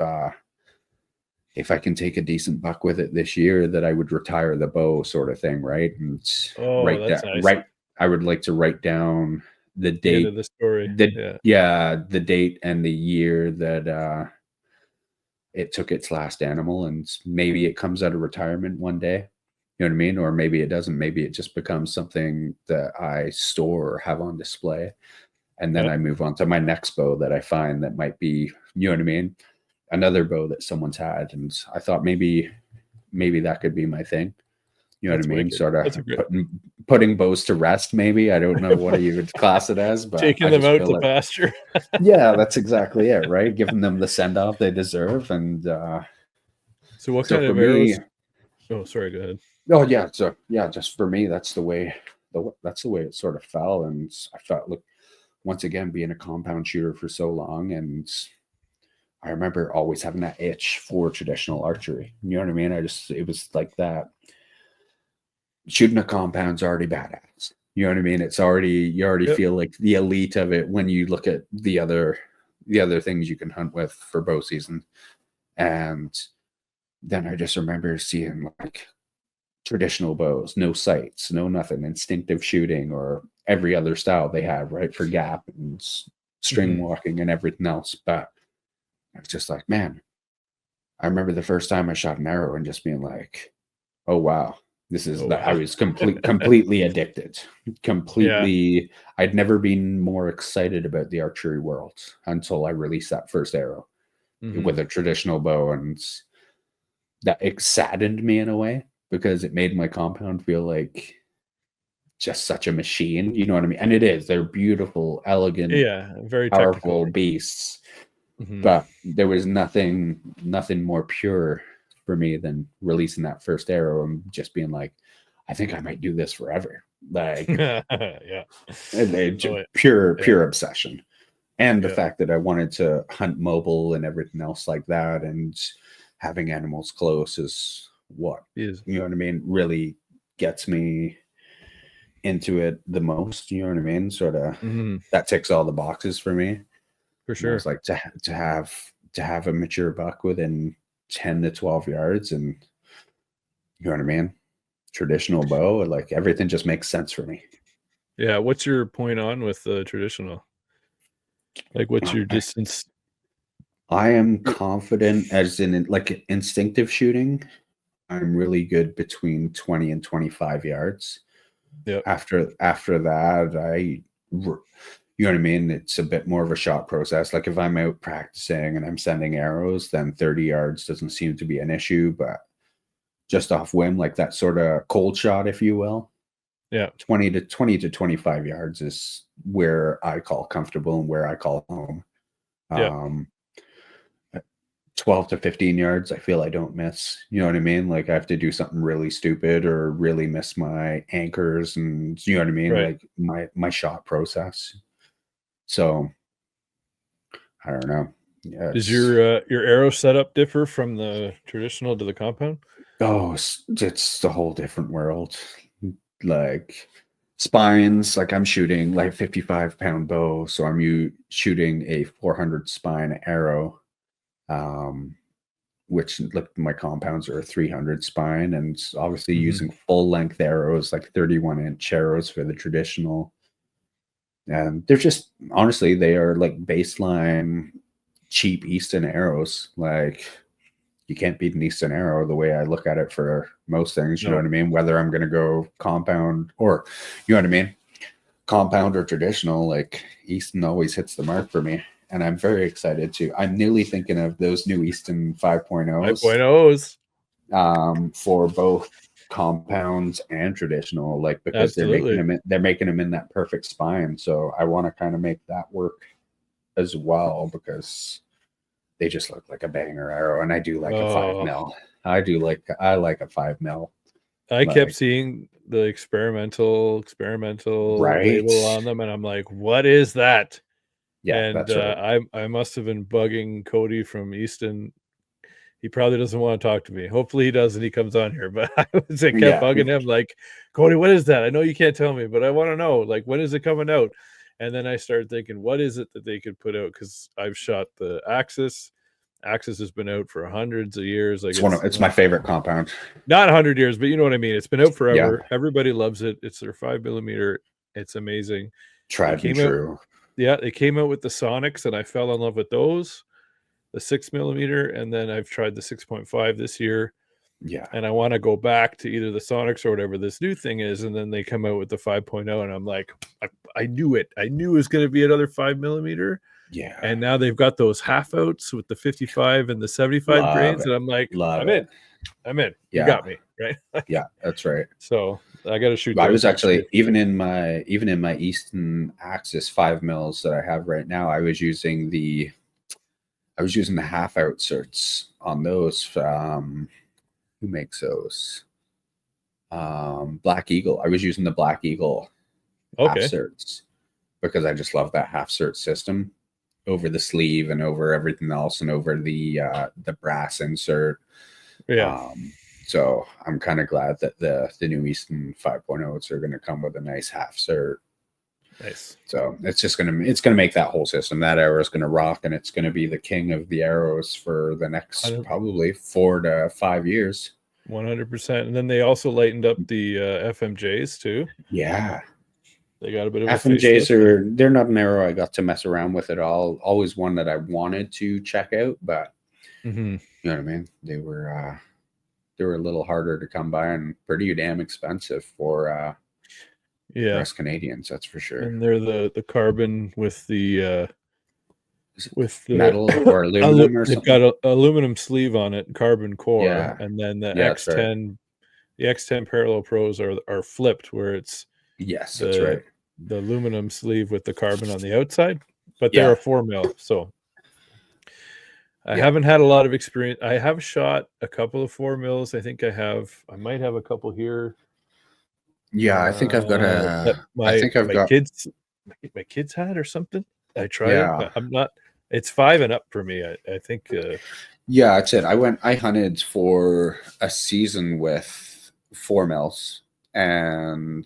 S2: if I can take a decent buck with it this year, that I would retire the bow, sort of thing, right? And
S1: Oh,
S2: write
S1: that's
S2: that
S1: nice.
S2: right. I would like to write down the
S1: The end of
S2: date,
S1: the story. Yeah.
S2: the date and the year that it took its last animal, and maybe it comes out of retirement one day. You know what I mean? Or maybe it doesn't. Maybe it just becomes something that I store or have on display, and then
S1: Yeah.
S2: I move on to my next bow that I find that might be, you know what I mean, another bow that someone's had. And I thought maybe that could be my thing. You know what
S1: That's
S2: I mean?
S1: wicked.
S2: Sort of
S1: That's a great
S2: putting bows to rest, maybe. I don't know what you would class it as, but
S1: taking
S2: I
S1: them
S2: just
S1: out
S2: feel
S1: to
S2: like,
S1: pasture.
S2: yeah, that's exactly it, right? Giving them the send off they deserve. And
S1: So what
S2: so
S1: kind
S2: for
S1: of
S2: me,
S1: arrows? Oh, sorry, go ahead.
S2: oh yeah, so yeah, just for me, that's the way it sort of fell. And I felt, look, once again, being a compound shooter for so long, and I remember always having that itch for traditional archery. You know what I mean? It was like that. Shooting a compound's already badass. You know what I mean? You already
S1: Yep.
S2: feel like the elite of it when you look at the other things you can hunt with for bow season. And then I just remember seeing like traditional bows, no sights, no nothing, instinctive shooting, or every other style they have, right? For gap and string
S1: Mm-hmm.
S2: walking and everything else. But I was just like, man, I remember the first time I shot an arrow and just being like, oh wow, this is
S1: Oh
S2: that. I
S1: wow.
S2: was completely addicted.
S1: Yeah.
S2: Completely, I'd never been more excited about the archery world until I released that first arrow
S1: Mm-hmm.
S2: with a traditional bow. And that it saddened me in a way, because it made my compound feel like just such a machine. You know what I mean? And it is. They're beautiful, elegant,
S1: Yeah. Very technical.
S2: powerful beasts.
S1: Mm-hmm.
S2: But there was nothing more pure for me than releasing that first arrow and just being like, I think I might do this forever. Like,
S1: Yeah. Oh, yeah.
S2: pure obsession. And the
S1: Yeah.
S2: fact that I wanted to hunt mobile and everything else like that, and having animals close is what,
S1: Is
S2: you know what I mean, really gets me into it the most. You know what I mean? Sort of
S1: mm-hmm.
S2: that ticks all the boxes for me.
S1: For
S2: And I was
S1: sure.
S2: like, to have a mature buck within 10 to 12 yards, and You know what I mean? Traditional bow, like everything just makes sense for me.
S1: Yeah. What's your point on with the traditional? Like, what's your distance?
S2: I am confident as in like instinctive shooting. I'm really good between 20 and 25 yards.
S1: Yeah.
S2: After that, you know what I mean? It's a bit more of a shot process. Like if I'm out practicing and I'm sending arrows, then 30 yards doesn't seem to be an issue. But just off whim, like that sort of cold shot, if you will,
S1: Yeah.
S2: 20 to 25 yards is where I call comfortable and where I call home.
S1: Yeah.
S2: 12 to 15 yards, I feel I don't miss. You know what I mean? Like I have to do something really stupid or really miss my anchors, and you know what I mean?
S1: Right.
S2: Like my shot process. So I don't know. Yeah,
S1: Does your arrow setup differ from the traditional to the compound?
S2: it's a whole different world. Like spines, like I'm shooting like 55-pound bow, so I'm shooting a 400 spine arrow. Which like my compounds are a 300 spine, and obviously using full length arrows, like 31-inch arrows for the traditional. And they're just honestly, they are like baseline cheap Easton arrows. Like you can't beat an Easton arrow the way I look at it for most things. You know what I mean? Whether I'm going to go compound or, you know what I mean? Compound or traditional, like Easton always hits the mark for me. And I'm very excited to. I'm nearly thinking of those new Easton 5.0s
S1: 5.0s.
S2: for both compounds and traditional, like because
S1: Absolutely.
S2: they're making them in that perfect spine. So I want to kind of make that work as well because they just look like a banger arrow, and I do like a 5 mil. I like a 5 mil.
S1: I kept seeing the experimental
S2: Right.
S1: label on them, and I'm like, "What is that?"
S2: Yeah,
S1: And
S2: that's right.
S1: I must have been bugging Cody from Easton. He probably doesn't want to talk to me. Hopefully he does and he comes on here. But I kept bugging him like, "Cody, what is that? I know you can't tell me, but I want to know. Like, when is it coming out?" And then I started thinking, what is it that they could put out? Because I've shot the Axis. Axis has been out for hundreds of years. Like
S2: It's my favorite compound.
S1: Not 100 years, but you know what I mean. It's been out forever.
S2: Yeah.
S1: Everybody loves it. It's their 5mm. It's amazing.
S2: Tried and true.
S1: Yeah, they came out with the Sonics, and I fell in love with those. The 6mm, and then I've tried the 6.5 this year.
S2: Yeah.
S1: And I want to go back to either the Sonics or whatever this new thing is, and then they come out with the 5.0, and I'm like, I knew it. I knew it was going to be another 5mm.
S2: Yeah.
S1: And now they've got those half outs with the 55 and the 75 grains, and I'm like, I'm in.
S2: Yeah.
S1: You got me, right?
S2: Yeah, that's right.
S1: So I got to shoot.
S2: I was actually even in my Easton Axis 5 mils that I have right now. I was using the half out certs on those. Who makes those? Black Eagle. I was using the Black Eagle half certs because I just love that half cert system over the sleeve and over everything else and over the brass insert.
S1: Yeah.
S2: So I'm kind of glad that the new Easton 5.0s are going to come with a nice half cert.
S1: Nice.
S2: So it's gonna make that whole system. That arrow is gonna rock, and it's gonna be the king of the arrows for the next probably 4 to 5 years.
S1: 100%. And then they also lightened up the FMJs too.
S2: Yeah,
S1: they got a bit of
S2: FMJs they're not an arrow I got to mess around with at all. Always one that I wanted to check out, but you know what I mean. They were a little harder to come by and pretty damn expensive for us Canadians, that's for sure.
S1: And they're the carbon with the
S2: metal or aluminum or something.
S1: They've got an aluminum sleeve on it, carbon core, and then the X10, the X10 Parallel Pros are flipped, where it's
S2: that's right,
S1: the aluminum sleeve with the carbon on the outside, but they're a 4 mil. So I haven't had a lot of experience. I have shot a couple of 4 mils. I think I might have a couple here.
S2: Yeah, I think I've got
S1: my kids had or something. I tried it, but I'm not. It's 5 and up for me. I think.
S2: Yeah, that's it. I hunted for a season with 4 mils, and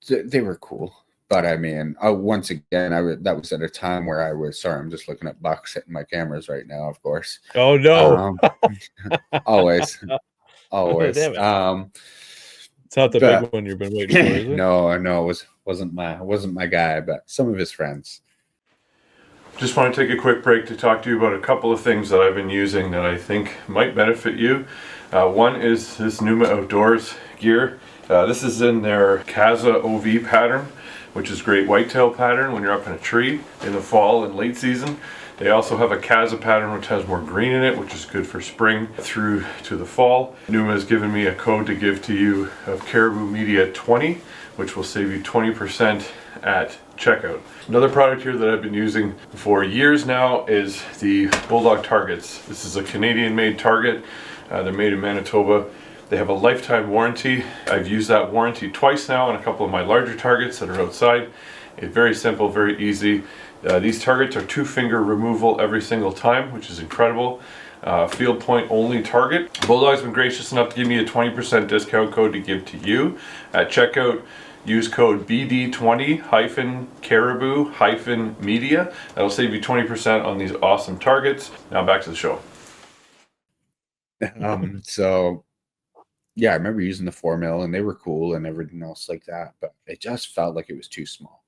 S2: they were cool, But I mean, once again, that was at a time where I was, sorry, I'm just looking at bucks hitting my cameras right now, of course.
S1: Oh no.
S2: Always.
S1: Oh, damn it. It's not the big one you've been waiting for, is it?
S2: No, it wasn't my guy, but some of his friends.
S1: Just want to take a quick break to talk to you about a couple of things that I've been using that I think might benefit you. One is this Numa Outdoors gear. This is in their Casa OV pattern, which is great whitetail pattern when you're up in a tree in the fall and late season. They also have a Casa pattern which has more green in it, which is good for spring through to the fall. Numa has given me a code to give to you of Caribou Media 20, which will save you 20% at checkout. Another product here that I've been using for years now is the Bulldog targets. This is a Canadian made target. They're made in Manitoba. They have a lifetime warranty. I've used that warranty twice now on a couple of my larger targets that are outside. It's very simple, very easy. These targets are 2-finger removal every single time, which is incredible. Field point only target. Bulldog's been gracious enough to give me a 20% discount code to give to you at checkout. Use code BD20-Caribou-Media. That'll save you 20% on these awesome targets. Now back to the show.
S2: So yeah, I remember using the 4mm and they were cool and everything else like that, but it just felt like it was too small.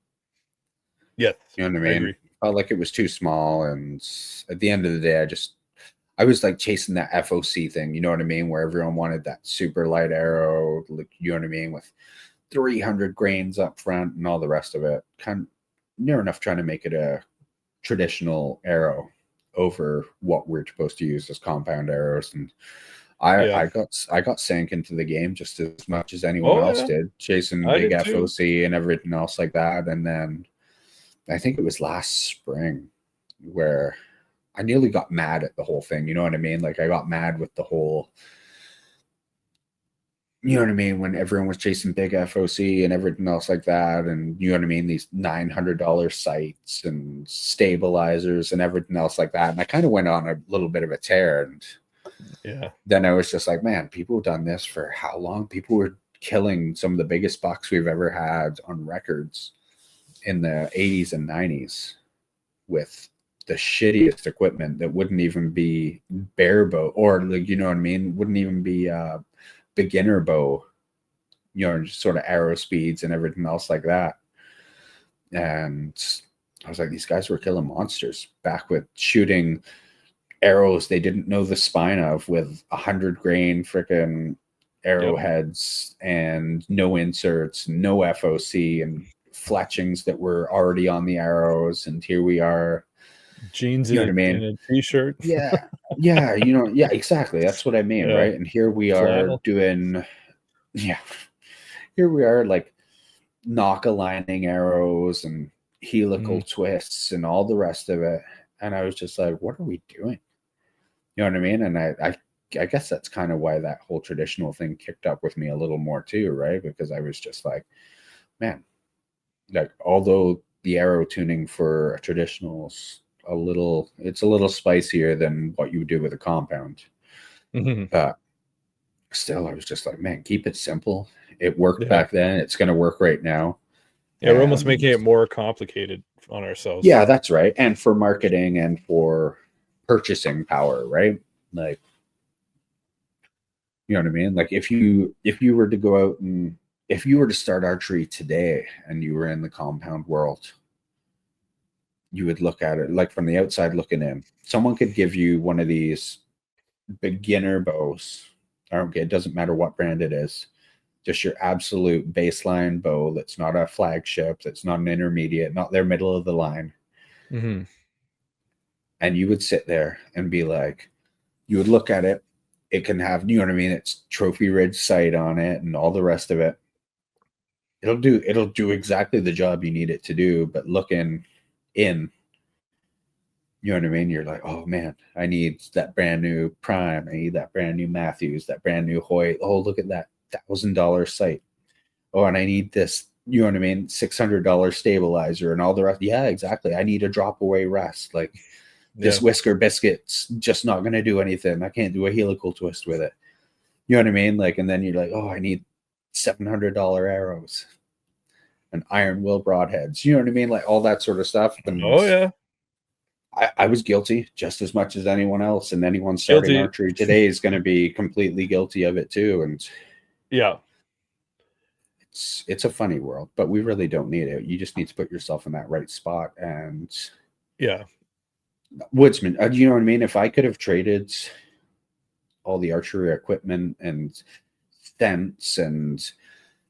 S1: Yes.
S2: You know what I mean?
S1: Agree.
S2: Felt like it was too small, and at the end of the day, I was like chasing that FOC thing, you know what I mean? Where everyone wanted that super light arrow, like, you know what I mean, with 300 grains up front and all the rest of it. Kind of near enough trying to make it a traditional arrow over what we're supposed to use as compound arrows. And I got sank into the game just as much as anyone else did, chasing big FOC and everything else like that. And then I think it was last spring where I nearly got mad at the whole thing. You know what I mean? Like I got mad with the whole, you know what I mean? When everyone was chasing big FOC and everything else like that. And you know what I mean? These $900 sights and stabilizers and everything else like that. And I kind of went on a little bit of a tear. And
S1: yeah,
S2: then I was just like, man, people have done this for how long? People were killing some of the biggest bucks we've ever had on records in the 80s and 90s with the shittiest equipment that wouldn't even be bare bow, or like, you know what I mean, wouldn't even be beginner bow, you know, just sort of arrow speeds and everything else like that. And I was like, these guys were killing monsters back with shooting arrows they didn't know the spine of with 100 grain freaking arrowheads and no inserts, no FOC, and fletchings that were already on the arrows. And here we are,
S1: jeans,
S2: you know
S1: in,
S2: what I mean?
S1: in a t-shirt.
S2: Yeah, you know, yeah, exactly. That's what I mean, right? And here we are doing, here we are like knock aligning arrows and helical twists and all the rest of it. And I was just like, what are we doing? You know what I mean? And I guess that's kind of why that whole traditional thing kicked up with me a little more too, right? Because I was just like, man, like, although the arrow tuning for a traditional's it's a little spicier than what you would do with a compound. But still, I was just like, man, keep it simple. It worked back then. It's going to work right now.
S1: Yeah, we're almost making it more complicated on ourselves.
S2: Yeah, that's right. And for marketing and for purchasing power, right? Like, you know what I mean? Like if you were to go out and if you were to start archery today and you were in the compound world, you would look at it like from the outside looking in. Someone could give you one of these beginner bows. Okay, it doesn't matter what brand it is. Just your absolute baseline bow that's not a flagship, that's not an intermediate, not their middle of the line. And you would sit there and be like, you would look at it. It can have, you know what I mean? It's trophy ridge sight on it and all the rest of it. It'll do exactly the job you need it to do, but looking in, you know what I mean? You're like, oh man, I need that brand new Prime. I need that brand new Matthews, that brand new Hoyt. Oh, look at that $1,000 sight. Oh, and I need this, you know what I mean? $600 stabilizer and all the rest. Yeah, exactly. I need a drop away rest. Like this Whisker Biscuit's just not going to do anything. I can't do a helical twist with it. You know what I mean? Like, and then you're like, oh, I need $700 arrows. and iron will broadheads. You know what I mean? Like all that sort of stuff. And
S1: Oh yeah.
S2: I was guilty just as much as anyone else, and anyone starting
S1: Guilty.
S2: archery today is going to be completely guilty of it too. And
S1: yeah,
S2: it's a funny world, but we really don't need it. You just need to put yourself in that right spot. And
S1: yeah,
S2: woodsman, you know what I mean? If I could have traded all the archery equipment and stents and,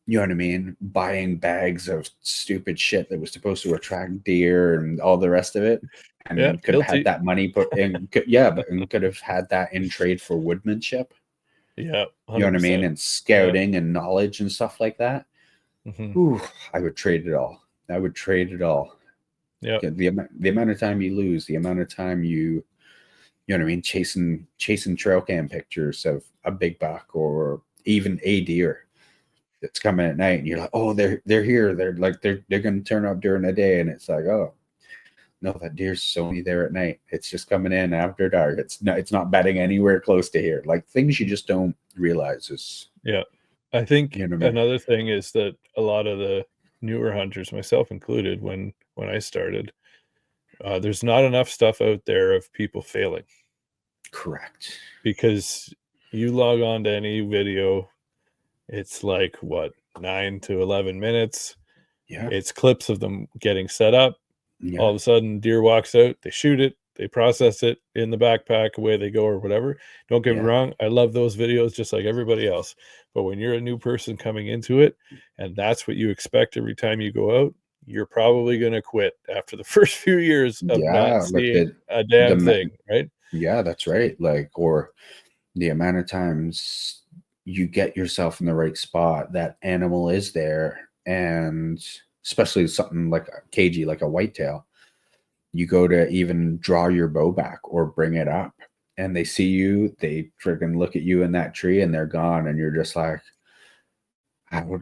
S2: you know what I mean, buying bags of stupid shit that was supposed to attract deer and all the rest of it, and
S1: yeah,
S2: could have
S1: guilty.
S2: had that money put in, and could have had that in trade for woodmanship.
S1: Yeah, 100%.
S2: You know what I mean, and scouting and knowledge and stuff like that. Ooh, I would trade it all. I would trade it all.
S1: Yeah,
S2: the amount of time you lose, the amount of time you know what I mean, chasing trail cam pictures of a big buck or even a deer that's coming at night, and you're like, oh, they're here, they're going to turn up during the day, and it's like, oh no, that deer's only there at night. It's just coming in after dark. It's not bedding anywhere close to here. Like things you just don't realize is.
S1: Yeah, I think
S2: You know what I mean?
S1: another thing is that a lot of the newer hunters, myself included, when I started, there's not enough stuff out there of people failing.
S2: Correct.
S1: Because you log on to any video, it's like what, 9 to 11 minutes.
S2: Yeah.
S1: It's clips of them getting set up.
S2: Yeah.
S1: All of a sudden, deer walks out, they shoot it, they process it in the backpack, away they go, or whatever. Don't get me wrong, I love those videos just like everybody else. But when you're a new person coming into it, and that's what you expect every time you go out, you're probably going to quit after the first few years of not seeing a damn thing, right?
S2: Yeah, that's right. Like, or the amount of times you get yourself in the right spot, that animal is there, and especially something like a cagey, like a whitetail, you go to even draw your bow back or bring it up, and they see you, they freaking look at you in that tree, and they're gone, and you're just like,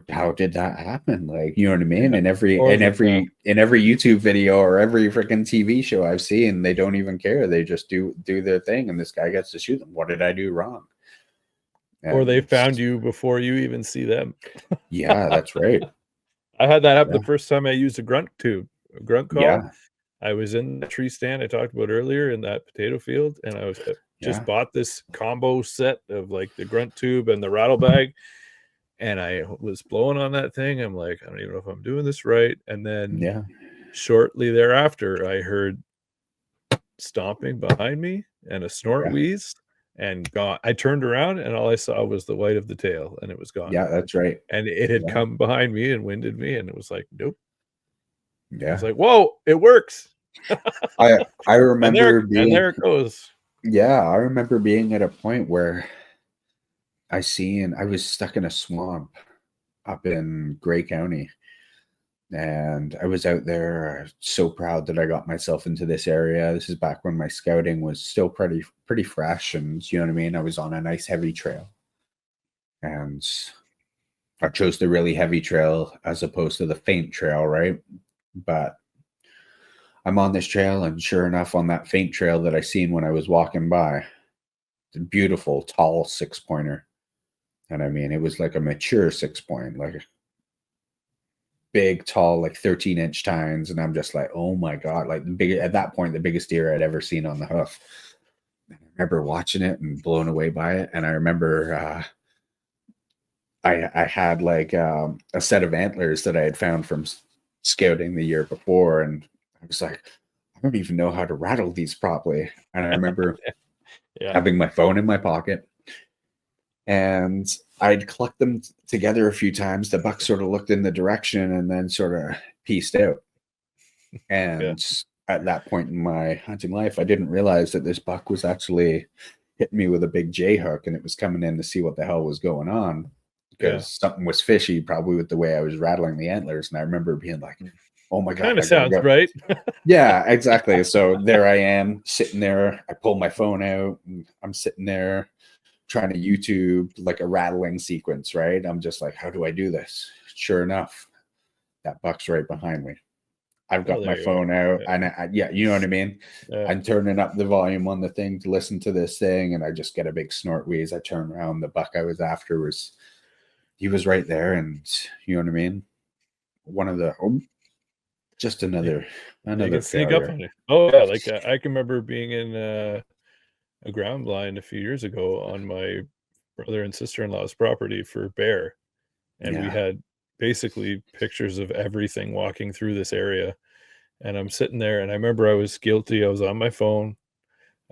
S2: how did that happen? Like, you know what I mean? And every YouTube video or every freaking TV show I've seen, they don't even care. They just do their thing, and this guy gets to shoot them. What did I do wrong?
S1: Or they found you before you even see them.
S2: Yeah, that's right.
S1: I had that happen the first time I used a grunt call.
S2: Yeah.
S1: I was in the tree stand I talked about earlier in that potato field, and I was just bought this combo set of like the grunt tube and the rattle bag, and I was blowing on that thing. I'm like, I don't even know if I'm doing this right. And then shortly thereafter, I heard stomping behind me and a snort wheeze, and gone. I turned around, and all I saw was the white of the tail, and it was gone.
S2: Yeah, that's right.
S1: And it had come behind me and winded me, and it was like, nope.
S2: Yeah.
S1: I was like, whoa, it works.
S2: I remember
S1: and there it goes.
S2: Yeah, I remember being at a point where I was stuck in a swamp up in Gray County, and I was out there so proud that I got myself into this area. This is back when my scouting was still pretty fresh, and you know what I mean? I was on a nice heavy trail, and I chose the really heavy trail as opposed to the faint trail, right? But I'm on this trail, and sure enough, on that faint trail that I seen when I was walking by, it's a beautiful, tall 6-pointer. And I mean, it was like a mature 6-point, like a big, tall, like 13-inch tines. And I'm just like, oh my God, like at that point, the biggest deer I'd ever seen on the hoof. I remember watching it and blown away by it. And I remember I had like a set of antlers that I had found from scouting the year before. And I was like, I don't even know how to rattle these properly. And I remember having my phone in my pocket, and I'd clucked them together a few times. The buck sort of looked in the direction and then sort of pieced out. And at that point in my hunting life, I didn't realize that this buck was actually hitting me with a big J hook, and it was coming in to see what the hell was going on, because something was fishy, probably with the way I was rattling the antlers. And I remember being like, oh my God.
S1: Kind of sounds right.
S2: Yeah, exactly. So there I am sitting there. I pull my phone out, and I'm sitting there trying to YouTube like a rattling sequence, right? I'm just like, how do I do this? Sure enough, that buck's right behind me. I've got my phone out, and you know what I mean? I'm turning up the volume on the thing to listen to this thing, and I just get a big snort wheeze. I turn around, the buck I was after he was right there, and you know what I mean? one of the just another
S1: They can sneak up
S2: failure.
S1: on you. Oh yeah, like I can remember being in a ground blind a few years ago on my brother and sister-in-law's property for bear, and we
S2: Yeah.
S1: had basically pictures of everything walking through this area. And I'm sitting there, and I remember I was guilty. I was on my phone.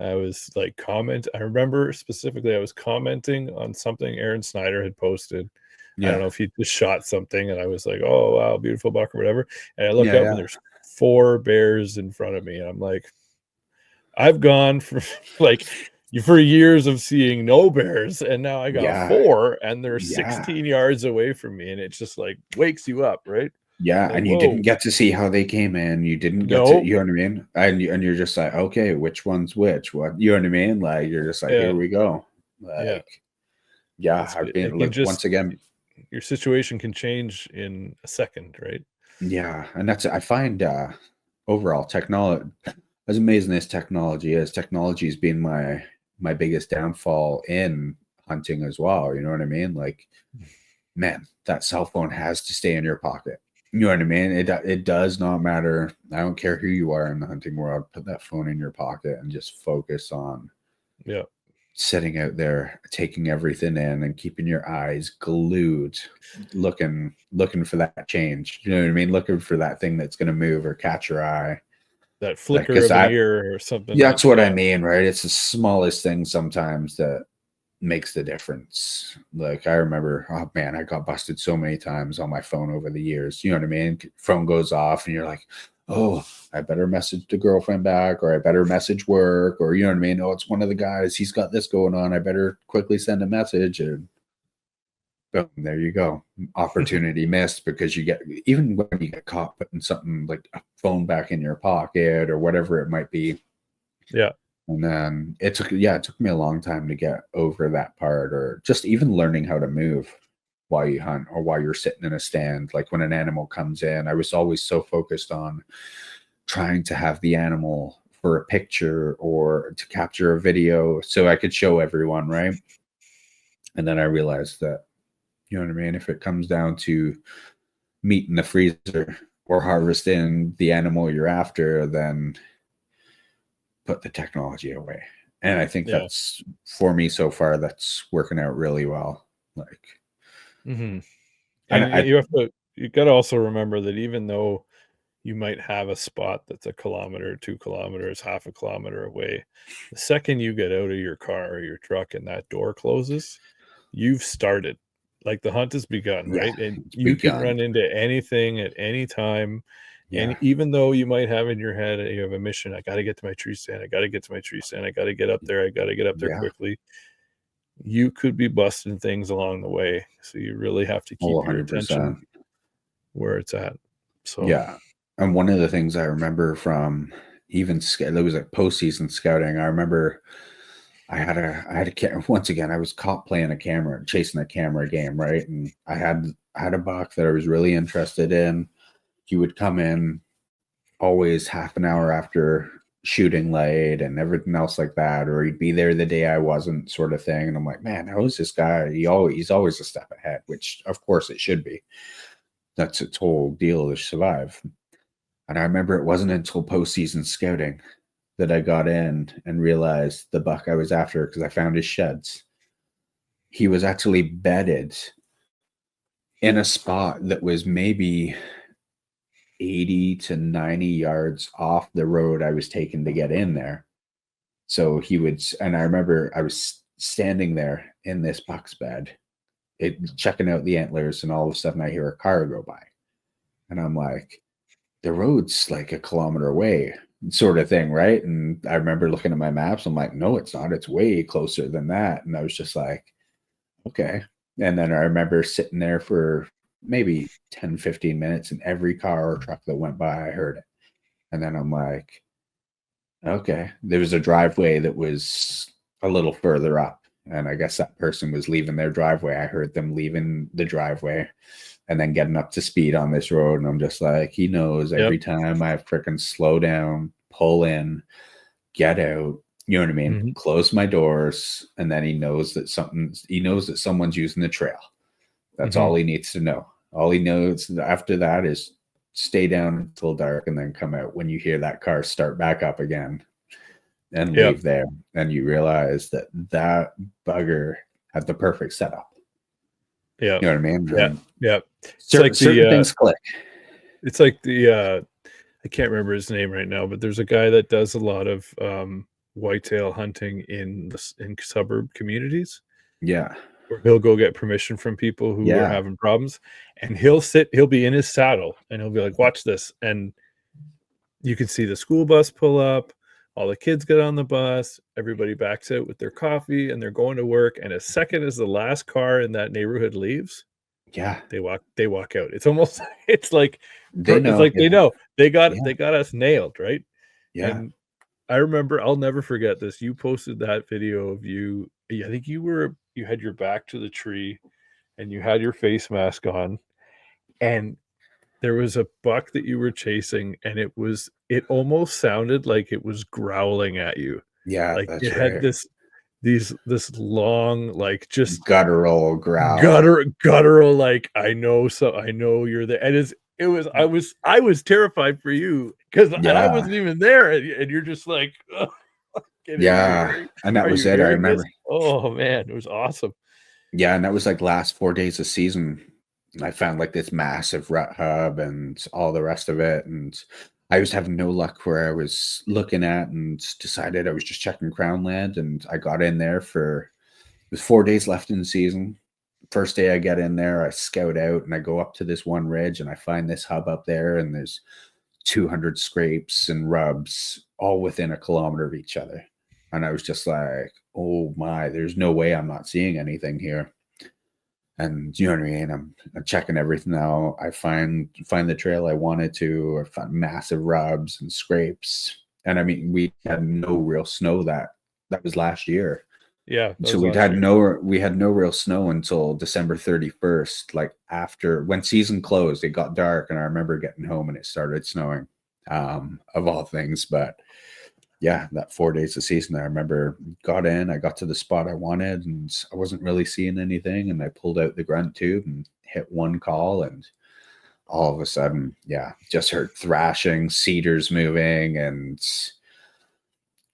S1: I was like I remember specifically I was commenting on something Aaron Snyder had posted. I don't
S2: Yeah.
S1: know if he just shot something, and I was like, "Oh wow, beautiful buck," or whatever. And I look
S2: Yeah.
S1: up,
S2: Yeah.
S1: and there's 4 bears in front of me, and I'm like, I've gone for like for years of seeing no bears, and now I got
S2: Yeah.
S1: 4, and they're
S2: Yeah.
S1: 16 yards away from me, and it just like wakes you up, right?
S2: Yeah,
S1: Like,
S2: and you didn't
S1: whoa,
S2: get to see how they came in. You didn't get to,
S1: no,
S2: you know what I mean? And you're just like, okay, which one's which? What, you know what I mean? Like, you're just like,
S1: yeah,
S2: here we go.
S1: yeah.
S2: Like, yeah, I've
S1: It
S2: been
S1: can
S2: like,
S1: just
S2: once again,
S1: your situation can change in a second, right?
S2: yeah, and that's, I find overall technology, as amazing as technology has been my biggest downfall in hunting as well. You know what I mean? Like, man, that cell phone has to stay in your pocket. You know what I mean? It does not matter. I don't care who you are in the hunting world. Put that phone in your pocket and just focus on
S1: Yeah.
S2: sitting out there, taking everything in, and keeping your eyes glued, looking for that change. You know what I mean? Looking for that thing that's going to move or catch your eye.
S1: That
S2: Like,
S1: flicker
S2: cause
S1: of an
S2: that,
S1: ear or something
S2: yeah,
S1: that,
S2: that's what I
S1: yeah,
S2: mean, right? It's the smallest thing sometimes that makes the difference. Like, I remember, oh man, I got busted so many times on my phone over the years. You know what I mean? Phone goes off and you're like, oh, I better message the girlfriend back, or I better message work, or you know what I mean? Oh, it's one of the guys, he's got this going on. I better quickly send a message, and boom, there you go. Opportunity missed, because you get, even when you get caught putting something like a phone back in your pocket or whatever it might be.
S1: yeah,
S2: And then it took me a long time to get over that part, or just even learning how to move while you hunt or while you're sitting in a stand. Like, when an animal comes in, I was always so focused on trying to have the animal for a picture or to capture a video so I could show everyone, right? And then I realized that, you know what I mean, if it comes down to meat in the freezer or harvesting the animal you're after, then put the technology away. And I think
S1: yeah.
S2: that's, for me so far, that's working out really well. Like,
S1: Hmm.
S2: and
S1: And you got to also remember that even though you might have a spot that's a kilometer, 2 kilometers, half a kilometer away, the second you get out of your car or your truck and that door closes, you've started. Like, the hunt has begun,
S2: yeah,
S1: right? And
S2: it's
S1: you can
S2: begun.
S1: run into anything at any time. And
S2: Yeah.
S1: even though you might have in your head, you have a mission, I got to get to my tree stand. I got to get to my tree stand. I got to get up there. I got to get up there
S2: Yeah.
S1: quickly. You could be busting things along the way. So you really have to
S2: Oh,
S1: keep your attention
S2: 100%.
S1: where it's at. So,
S2: Yeah. And one of the things I remember from even there was like postseason scouting. I remember I had a once again, I was caught playing a camera, chasing a camera game, right? And I had a buck that I was really interested in. He would come in always half an hour after shooting late and everything else like that, or he'd be there the day I wasn't, sort of thing. And I'm like, man, how is this guy? He's always a step ahead, which of course it should be. That's its whole deal to survive. And I remember it wasn't until postseason scouting that I got in and realized the buck I was after, because I found his sheds. He was actually bedded in a spot that was maybe 80 to 90 yards off the road I was taking to get in there. So he would, and I remember I was standing there in this buck's bed, checking out the antlers, and all of a sudden I hear a car go by. And I'm like, the road's like a kilometer away, sort of thing, right? And I remember looking at my maps. I'm like, no, it's not. It's way closer than that. And I was just like, okay. And then I remember sitting there for maybe 10, 15 minutes, and every car or truck that went by, I heard it. And then I'm like, okay. There was a driveway that was a little further up. And I guess that person was leaving their driveway. I heard them leaving the driveway and then getting up to speed on this road. And I'm just like, he knows
S1: yep.
S2: every time I freaking slow down, pull in, get out, you know what I mean?
S1: Mhm.
S2: Close my doors. And then he knows that someone's using the trail. That's all
S1: Mhm.
S2: he needs to know. All he knows after that is stay down until dark and then come out when you hear that car start back up again and leave there. And you realize that that bugger had the perfect setup.
S1: Yeah.
S2: You know what I mean?
S1: Yeah.
S2: It's like certain things click.
S1: It's like I can't remember his name right now, but there's a guy that does a lot of whitetail hunting in suburb communities.
S2: Yeah.
S1: Where he'll go get permission from people who are having problems, and he'll be in his saddle and he'll be like, watch this. And you can see the school bus pull up, all the kids get on the bus, everybody backs out with their coffee and they're going to work. And as second as the last car in that neighborhood leaves, they walk out. It's almost, it's like, they know they got us nailed. Right.
S2: Yeah.
S1: And I remember, I'll never forget this. You posted that video of you. I think you had your back to the tree and you had your face mask on, and there was a buck that you were chasing, and it almost sounded like it was growling at you.
S2: Yeah,
S1: like
S2: that's
S1: it
S2: right.
S1: had this long, like, just
S2: guttural growl.
S1: Guttural, like, I know you're there. And I was terrified for you because I wasn't even there, and you're just like,
S2: and that was it. I remember.
S1: Oh man, it was awesome.
S2: Yeah, and that was like last 4 days of season. I found like this massive rut hub and all the rest of it, and I was having no luck where I was looking at, and decided I was just checking Crown Land, and I got in there it was 4 days left in the season. First day I get in there, I scout out and I go up to this one ridge and I find this hub up there, and there's 200 scrapes and rubs all within a kilometer of each other. And I was just like, oh my, there's no way I'm not seeing anything here. And you know what I mean? I'm checking everything out. I find the trail I wanted to. I found massive rubs and scrapes. And I mean, we had no real snow that was last year.
S1: Yeah.
S2: So we had no real snow until December 31st. Like after when season closed, it got dark, and I remember getting home and it started snowing, of all things. But yeah, that 4 days of season, I remember I got to the spot I wanted, and I wasn't really seeing anything. And I pulled out the grunt tube and hit one call, and all of a sudden, just heard thrashing, cedars moving, and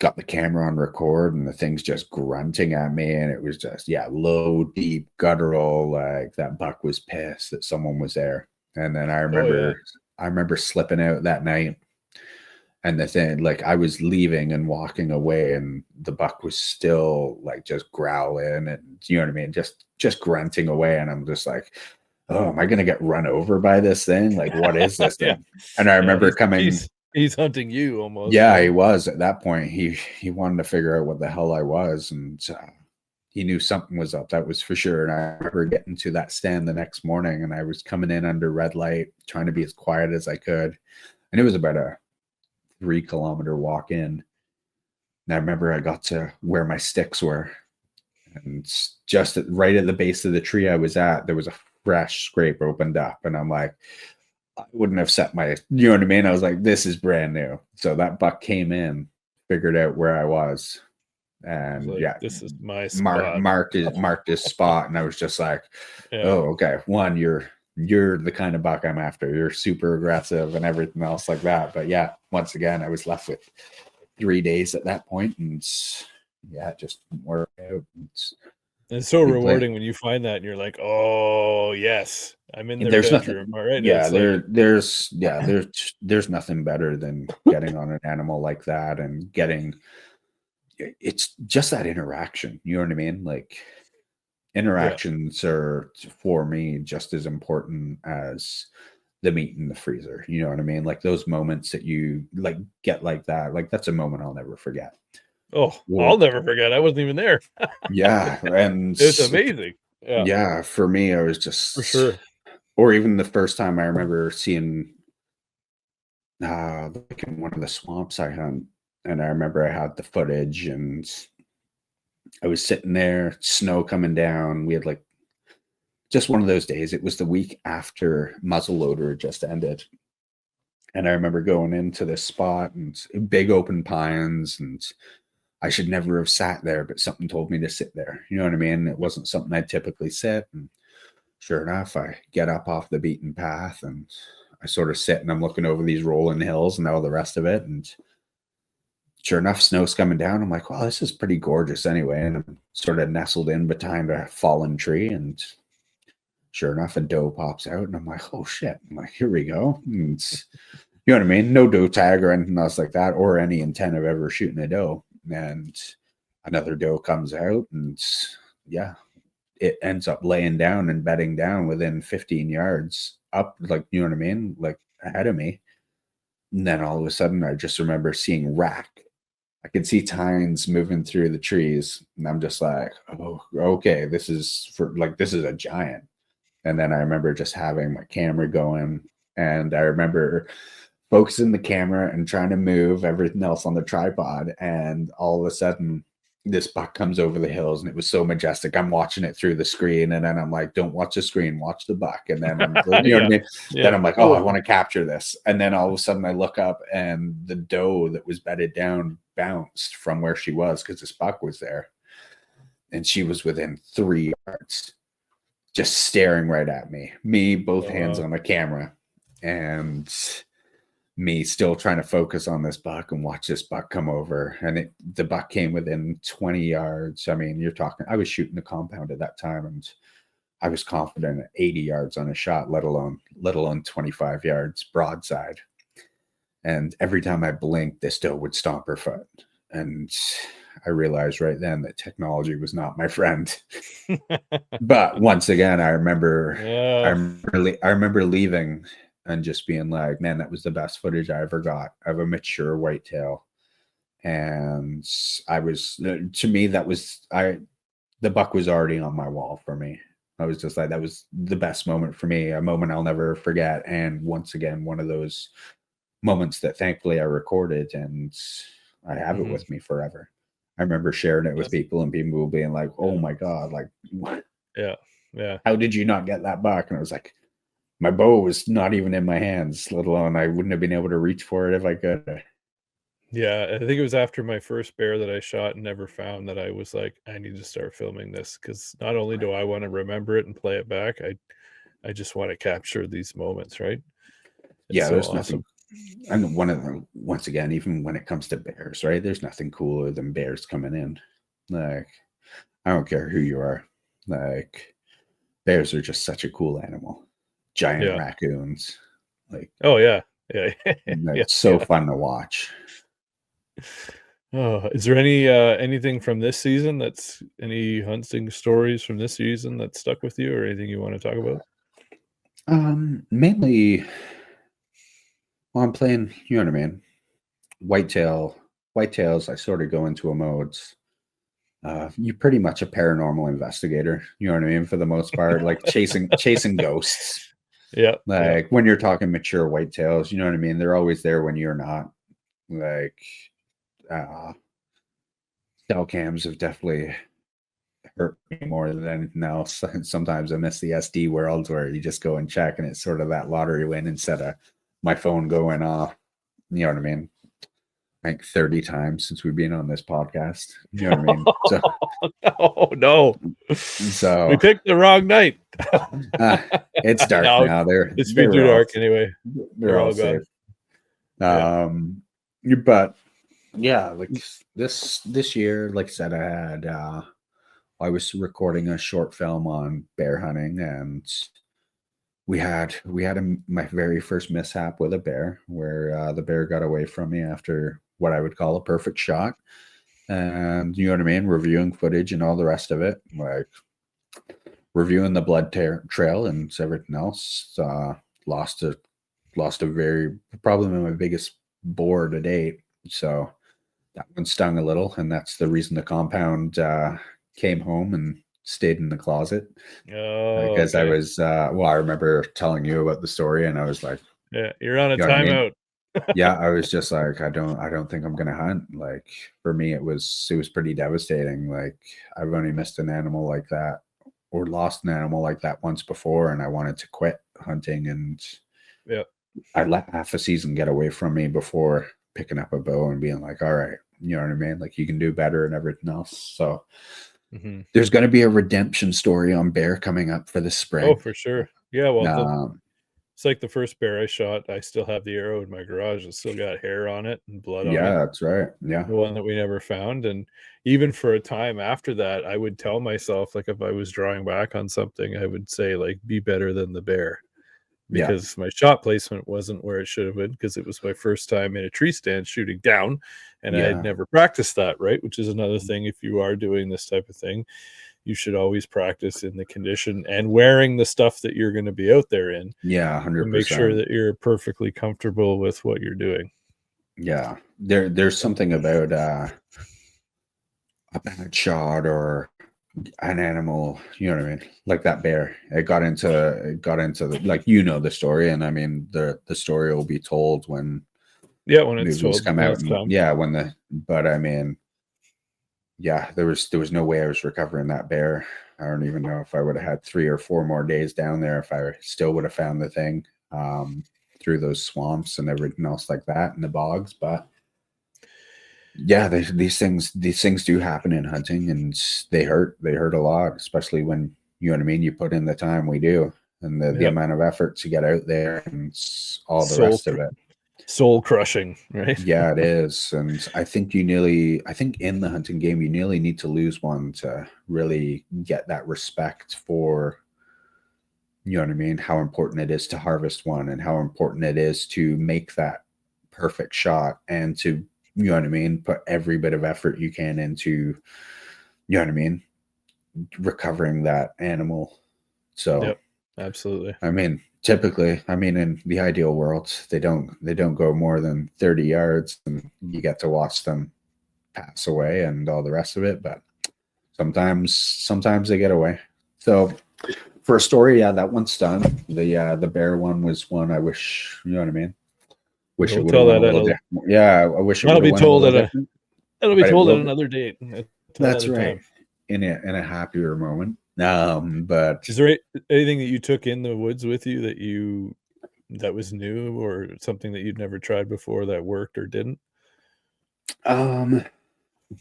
S2: got the camera on record, and the thing's just grunting at me. And it was just, low, deep, guttural, like that buck was pissed that someone was there. And then I remember slipping out that night. And the thing, like, I was leaving and walking away, and the buck was still like just growling, and you know what I mean? Just grunting away. And I'm just like, oh, am I going to get run over by this thing? Like, what is this thing? And I remember
S1: he's hunting you almost.
S2: Yeah, he was at that point. He wanted to figure out what the hell I was. And he knew something was up. That was for sure. And I remember getting to that stand the next morning, and I was coming in under red light, trying to be as quiet as I could. And it was about a 3-kilometer walk in. And I remember I got to where my sticks were, and just right at the base of the tree I was at, there was a fresh scrape opened up, and I'm like, I wouldn't have set you know what I mean? I was like, this is brand new. So that buck came in, figured out where I was, and like,
S1: this is my spot.
S2: Marked his spot. And I was just like, oh, okay. One, you're the kind of buck I'm after. You're super aggressive and everything else like that. But yeah, once again, I was left with 3 days at that point, and it just didn't work out.
S1: It's so rewarding when you find that, and you're like, oh yes, I'm in their bedroom. All right.
S2: Yeah, there's nothing better than getting on an animal like that and it's just that interaction. You know what I mean? Like, interactions are, for me, just as important as the meat in the freezer. You know what I mean? Like those moments that you like get like that, like that's a moment I'll never forget.
S1: Oh, I'll never forget. I wasn't even there.
S2: Yeah, and
S1: it's amazing.
S2: Yeah, for me, I was just,
S1: for sure.
S2: Or even the first time I remember seeing like in one of the swamps I hunt, and I remember I had the footage, and I was sitting there, snow coming down. We had like just one of those days. It was the week after muzzleloader just ended. And I remember going into this spot, and big open pines, and I should never have sat there, but something told me to sit there. You know what I mean? It wasn't something I'd typically sit. And sure enough, I get up off the beaten path and I sort of sit and I'm looking over these rolling hills and all the rest of it. And sure enough, snow's coming down. I'm like, wow, this is pretty gorgeous anyway. And I'm sort of nestled in behind a fallen tree. And sure enough, a doe pops out. And I'm like, oh shit. I'm like, here we go. And it's, you know what I mean? No doe tag or anything else like that, or any intent of ever shooting a doe. And another doe comes out and yeah, it ends up laying down and bedding down within 15 yards up, like, you know what I mean? Like ahead of me. And then all of a sudden I just remember seeing rack. I could see tines moving through the trees. And I'm just like, oh, okay, this is a giant. And then I remember just having my camera going. And I remember focusing the camera and trying to move everything else on the tripod. And all of a sudden, this buck comes over the hills, and it was so majestic. I'm watching it through the screen, and then I'm like, don't watch the screen, watch the buck. And then I'm, you know what I mean? Then I'm like, oh, I want to capture this. And then all of a sudden I look up, and the doe that was bedded down bounced from where she was because this buck was there. And she was within 3 yards, just staring right at me, both hands on the camera, and me still trying to focus on this buck and watch this buck come over. And the buck came within 20 yards. I mean, you're talking, I was shooting the compound at that time, and I was confident at 80 yards on a shot, let alone 25 yards broadside. And every time I blinked, this doe would stomp her foot. And I realized right then that technology was not my friend. But once again, I remember leaving and just being like, man, that was the best footage I ever got of a mature whitetail. And to me, the buck was already on my wall for me. I was just like, that was the best moment for me, a moment I'll never forget. And once again, one of those moments that thankfully I recorded, and I have it with me forever. I remember sharing it with people, and people being like, oh my God, like, what?
S1: Yeah.
S2: How did you not get that buck? And I was like, my bow was not even in my hands, let alone I wouldn't have been able to reach for it if I could.
S1: Yeah, I think it was after my first bear that I shot and never found that I was like, I need to start filming this, because not only do I want to remember it and play it back, I just want to capture these moments, right?
S2: It's so there's awesome. Nothing. And one of them, once again, even when it comes to bears, right? There's nothing cooler than bears coming in. Like, I don't care who you are. Like, bears are just such a cool animal. Giant raccoons. Like,
S1: oh yeah.
S2: It's so fun to watch.
S1: Oh, is there anything from this season that's any hunting stories from this season that stuck with you, or anything you want to talk about?
S2: Mainly, well, I'm playing, you know what I mean? Whitetails, I sort of go into a mode. You're pretty much a paranormal investigator, you know what I mean? For the most part, like chasing ghosts.
S1: Yeah.
S2: Like when you're talking mature whitetails, you know what I mean? They're always there when you're not. Like, cell cams have definitely hurt me more than anything else. Sometimes I miss the SD world where you just go and check, and it's sort of that lottery win instead of my phone going off. You know what I mean? Like 30 times since we've been on this podcast. You know what I mean? So,
S1: oh no. So we picked the wrong night.
S2: It's dark now.
S1: It's been too dark anyway.
S2: They're all safe. But yeah, like this year, like I said, I was recording a short film on bear hunting, and we had my very first mishap with a bear, where the bear got away from me after what I would call a perfect shot. And you know what I mean? Reviewing footage and all the rest of it, like reviewing the blood trail and everything else. Lost a probably my biggest boar to date. So that one stung a little, and that's the reason the compound came home and stayed in the closet. Because I was I remember telling you about the story, and I was like,
S1: yeah, you're on a timeout.
S2: Yeah, I was just like, I don't think I'm gonna hunt. Like, for me, it was pretty devastating. Like, I've only missed an animal like that, or lost an animal like that once before, and I wanted to quit hunting, and I let half a season get away from me before picking up a bow and being like, all right, you know what I mean? Like, you can do better and everything else. So There's going to be a redemption story on bear coming up for the spring.
S1: Oh, for sure. Yeah. Well,
S2: Um,
S1: it's like the first bear I shot. I still have the arrow in my garage. It's still got hair on it and blood on
S2: yeah,
S1: it.
S2: that's right. Yeah.
S1: The one that we never found. And even for a time after that, I would tell myself, like, if I was drawing back on something, I would say, like, be better than the bear,
S2: Yeah.
S1: because my shot placement wasn't where it should have been, because it was my first time in a tree stand shooting down, and I had
S2: Yeah.
S1: never practiced that, right? Which is another thing. If you are doing this type of thing, you should always practice in the condition and wearing the stuff that you're going to be out there in,
S2: Yeah.
S1: to make sure
S2: 100%.
S1: that you're perfectly comfortable with what you're doing.
S2: Yeah. There's something about a bad shot or an animal, you know what I mean? Like that bear. It got into the, like, the story. And I mean, the story will be told when
S1: Yeah, when it's
S2: movies
S1: told,
S2: come
S1: when
S2: out.
S1: it's
S2: And
S1: time.
S2: yeah, but I mean, yeah, there was no way I was recovering that bear. I don't even know if I would have had 3 or 4 more days down there, if I still would have found the thing, through those swamps and everything else like that and the bogs. But yeah, these things do happen in hunting, and they hurt a lot, especially when, you know what I mean, you put in the time we do, and the
S1: Yep.
S2: amount of effort to get out there and all the
S1: Soul
S2: rest of it.
S1: soul crushing, right?
S2: Yeah, it is. And I think in the hunting game, you nearly need to lose one to really get that respect for, you know what I mean, how important it is to harvest one, and how important it is to make that perfect shot, and to, you know what I mean, put every bit of effort you can into, you know what I mean, recovering that animal. So,
S1: Yep, absolutely.
S2: I mean, typically, I mean, in the ideal world, they don't go more than 30 yards, and you get to watch them pass away and all the rest of it. But sometimes they get away. So for a story, yeah, that one's done. The bear one was one I wish, you know what I mean, wish it
S1: We'll
S2: would have
S1: tell
S2: went a
S1: that at
S2: little
S1: a
S2: different. Yeah, I wish it
S1: that'll
S2: would have
S1: be
S2: went a
S1: told
S2: little
S1: at a
S2: different,
S1: that'll be
S2: but it
S1: told at
S2: will be.
S1: another date, at
S2: That's
S1: another
S2: right.
S1: time.
S2: In a happier moment. But
S1: Is there anything that you took in the woods with you that was new, or something that you'd never tried before that worked or didn't?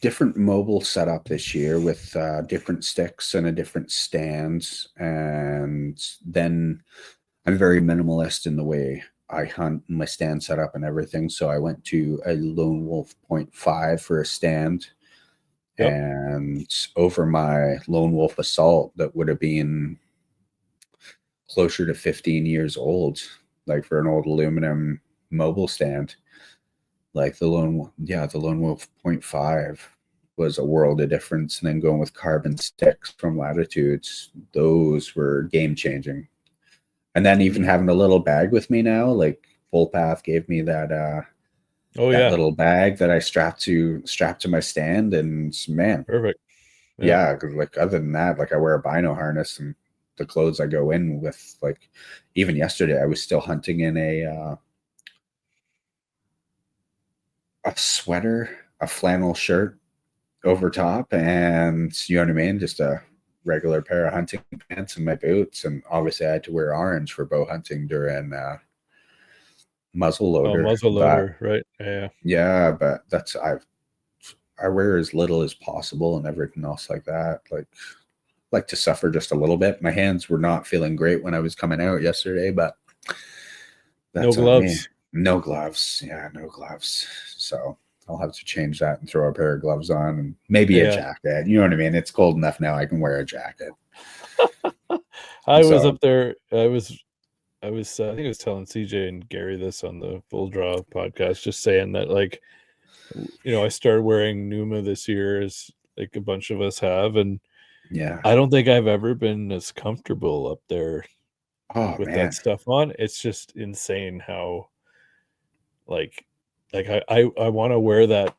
S2: different mobile setup this year with different sticks and a different stand. And then I'm very minimalist in the way I hunt, my stand setup and everything. So I went to a Lone Wolf 0.5 for a stand.
S1: Yep.
S2: And over my Lone Wolf Assault, that would have been closer to 15 years old, like for an old aluminum mobile stand. Like the Lone Wolf 0.5 was a world of difference. And then going with carbon sticks from Latitudes, those were game changing. And then even having a little bag with me now, like Full Path gave me that
S1: Oh
S2: that
S1: yeah,
S2: little bag that I strapped to my stand. And man,
S1: perfect. Yep.
S2: yeah, because like other than that, like I wear a bino harness, and the clothes I go in with, like even yesterday I was still hunting in a sweater, a flannel shirt over top, and you know what I mean, just a regular pair of hunting pants and my boots. And obviously I had to wear orange for bow hunting during muzzle
S1: Oh,
S2: loader.
S1: muzzle
S2: But
S1: loader, right? Yeah.
S2: yeah, but I wear as little as possible and everything else like that. Like to suffer just a little bit. My hands were not feeling great when I was coming out yesterday, but
S1: No
S2: that's on me.
S1: gloves.
S2: No gloves. Yeah, no gloves. So I'll have to change that and throw a pair of gloves on, and maybe a
S1: Yeah.
S2: jacket. You know what I mean? It's cold enough now I can wear a jacket.
S1: I was
S2: So
S1: up there. I think I was telling CJ and Gary this on the Full Draw podcast, just saying that, like, I started wearing Numa this year, as like a bunch of us have, and
S2: yeah.
S1: I don't think I've ever been as comfortable up there
S2: Oh
S1: with that
S2: man.
S1: stuff on. It's just insane how, like I want to wear that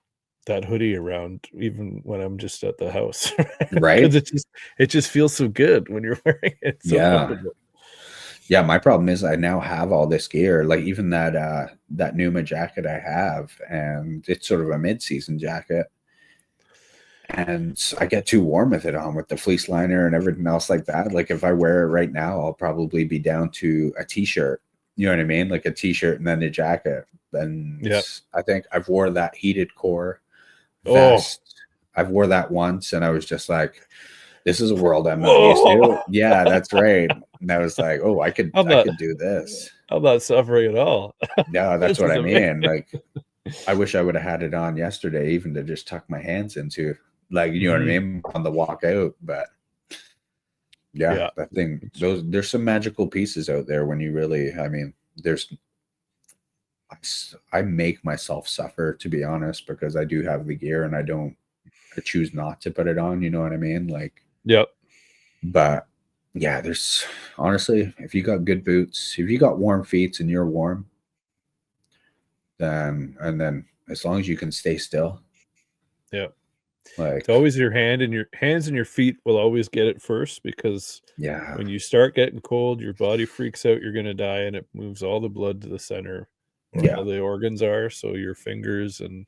S1: hoodie around even when I'm just at the house, because
S2: Right?
S1: it just feels so good when you're wearing it. It's so
S2: Yeah.
S1: comfortable.
S2: Yeah, my problem is I now have all this gear, like even that Numa jacket I have, and it's sort of a mid-season jacket. And I get too warm with it on, with the fleece liner and everything else like that. Like if I wear it right now, I'll probably be down to a t-shirt. You know what I mean? Like a t-shirt and then a jacket. And
S1: Yeah.
S2: I think I've wore that heated core
S1: Oh,
S2: vest I've wore that once, and I was just like, this is a world I'm not used to. Yeah, that's right. And I was like, oh, I could do this.
S1: I'm not suffering at all.
S2: Yeah, that's
S1: This
S2: what
S1: is
S2: I mean.
S1: amazing.
S2: Like, I wish I would have had it on yesterday, even to just tuck my hands into, like, you know what I mean, on the walk out. But yeah, that thing, there's some magical pieces out there when you really, I mean, I make myself suffer, to be honest, because I do have the gear and I choose not to put it on. You know what I mean? Like,
S1: yep.
S2: But yeah, there's honestly, if you got good boots, if you got warm feet and you're warm, then as long as you can stay still.
S1: Yeah.
S2: Like,
S1: it's always your hands and your feet will always get it first, because when you start getting cold, your body freaks out, you're going to die, and it moves all the blood to the center where all the organs are. So your fingers and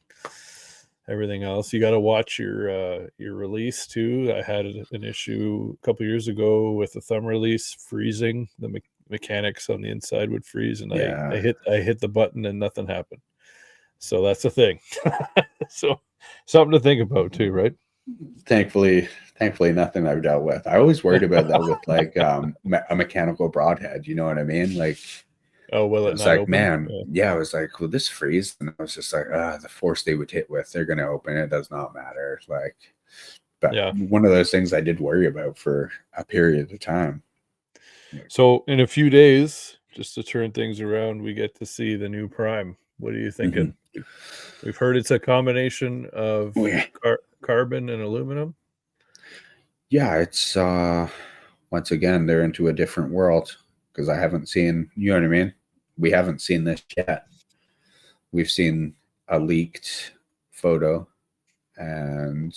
S1: everything else, you got to watch your release too. I had an issue a couple years ago with the thumb release freezing. The mechanics on the inside would freeze, and I hit the button and nothing happened. So that's the thing. So something to think about too, right?
S2: Thankfully nothing I've dealt with. I always worried about that with like a mechanical broadhead, you know what I mean? Like,
S1: oh, well,
S2: it's like, open? Man, I was like, will this freeze? And I was just like, the force they would hit with, they're gonna open it, does not matter. Like, but one of those things I did worry about for a period of time.
S1: So in a few days, just to turn things around, we get to see the new Prime. What are you thinking? We've heard it's a combination of carbon and aluminum.
S2: Yeah, it's once again, they're into a different world, because I haven't seen, you know what I mean? We haven't seen this yet. We've seen a leaked photo, and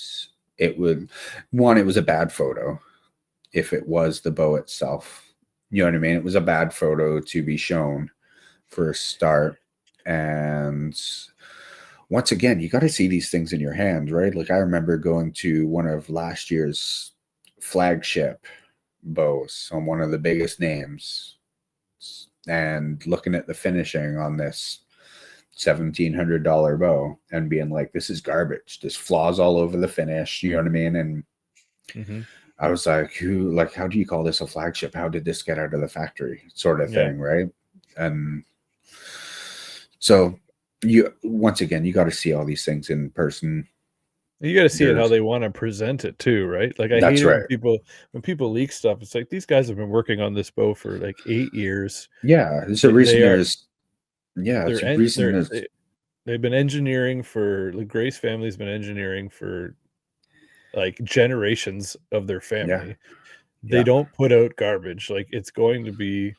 S2: it was a bad photo if it was the bow itself. You know what I mean? It was a bad photo to be shown for a start. And once again, you got to see these things in your hand, right? Like, I remember going to one of last year's flagship bows on one of the biggest names and looking at the finishing on this $1,700 bow and being like, this is garbage. There's flaws all over the finish. You know what I mean? And I was like, how do you call this a flagship? How did this get out of the factory? Sort of thing, right? And so once again, you got to see all these things in person.
S1: You got to see it how they want to present it too, right? Like, I hate it when people leak stuff. It's like, these guys have been working on this bow for like 8 years.
S2: Yeah, there's a reason
S1: they've been engineering for, the Grace family's been engineering for like generations of their family. They don't put out garbage. Like, it's going to be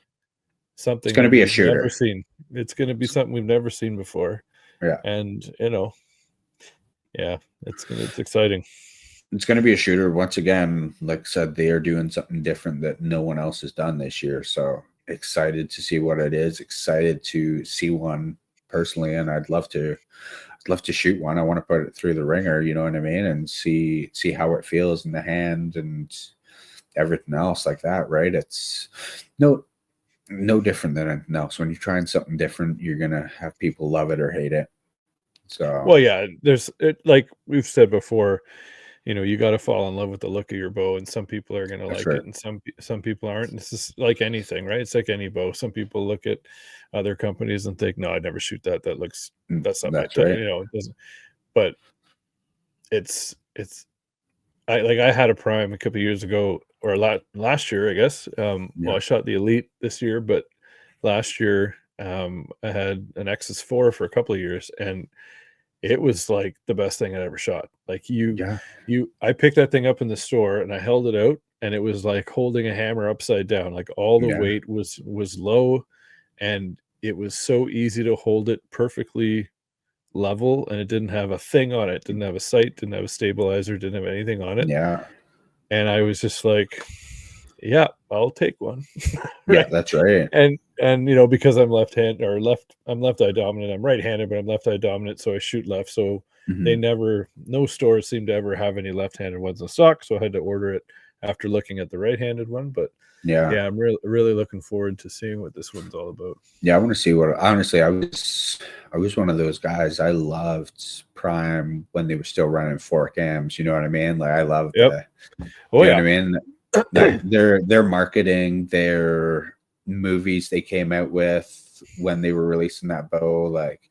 S1: something.
S2: It's going to be a shooter.
S1: Never seen. It's going to be something we've never seen before.
S2: Yeah,
S1: and it's exciting.
S2: It's going to be a shooter. Once again, like I said, they are doing something different that no one else has done this year. So excited to see what it is. Excited to see one personally, and I'd love to shoot one. I want to put it through the ringer, you know what I mean, and see how it feels in the hand and everything else like that, right? It's no different than anything else. When you're trying something different, you're gonna have people love it or hate it. So,
S1: well, yeah, like we've said before, you got to fall in love with the look of your bow, and some people are going to like it, and some people aren't. And this is like anything, right? It's like any bow. Some people look at other companies and think, no, I'd never shoot that. That's not my thing. It doesn't. But I had a Prime a couple of years ago, or last year, I guess. Well, I shot the Elite this year, but last year I had an XS4 for a couple of years, and it was like the best thing I ever shot. Like, I picked that thing up in the store and I held it out, and it was like holding a hammer upside down. Like, all the weight was low, and it was so easy to hold it perfectly level, and it didn't have a thing on it. Didn't have a sight, didn't have a stabilizer, didn't have anything on it.
S2: Yeah.
S1: And I was just like, yeah, I'll take one.
S2: Right? Yeah, that's right.
S1: And because I'm I'm left eye dominant. I'm right-handed, but I'm left eye dominant, so I shoot left. So no stores seem to ever have any left-handed ones in stock, so I had to order it after looking at the right-handed one. But
S2: Yeah.
S1: I'm really looking forward to seeing what this one's all about.
S2: Yeah, I want to see what. Honestly, I was one of those guys. I loved Prime when they were still running 4 cams. You know what I mean? Like I love
S1: Yep.
S2: the.
S1: Oh
S2: You know
S1: yeah.
S2: what I mean? Like their marketing, their movies they came out with when they were releasing that bow, like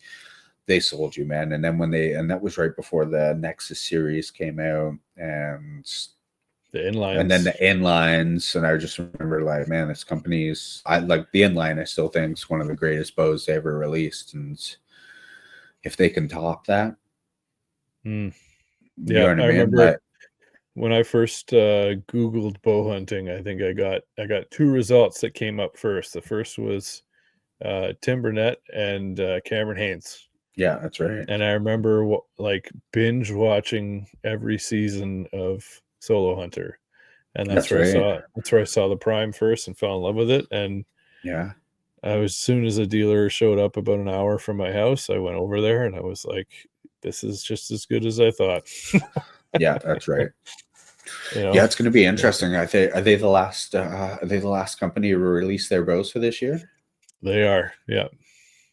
S2: they sold you, man. And then and that was right before the Nexus series came out, and
S1: the inlines,
S2: and then the inlines. And I just remember, like, man, this company's, I like the inline. I still think is one of the greatest bows they ever released, and if they can top that, you know what I
S1: I
S2: mean?
S1: remember
S2: Like,
S1: when I first Googled bow hunting. I think I got 2 results that came up first. The first was Tim Burnett and Cameron Haines.
S2: yeah, that's right.
S1: And I remember like binge watching every season of Solo Hunter, and that's where
S2: right.
S1: I saw the Prime first and fell in love with it. And
S2: Yeah.
S1: as soon as a dealer showed up about an hour from my house, I went over there and I was like, "This is just as good as I thought."
S2: Yeah, that's right.
S1: You know?
S2: Yeah, it's going to be interesting. Are they the last? Are they the last company to release their bows for this year?
S1: They are. Yeah.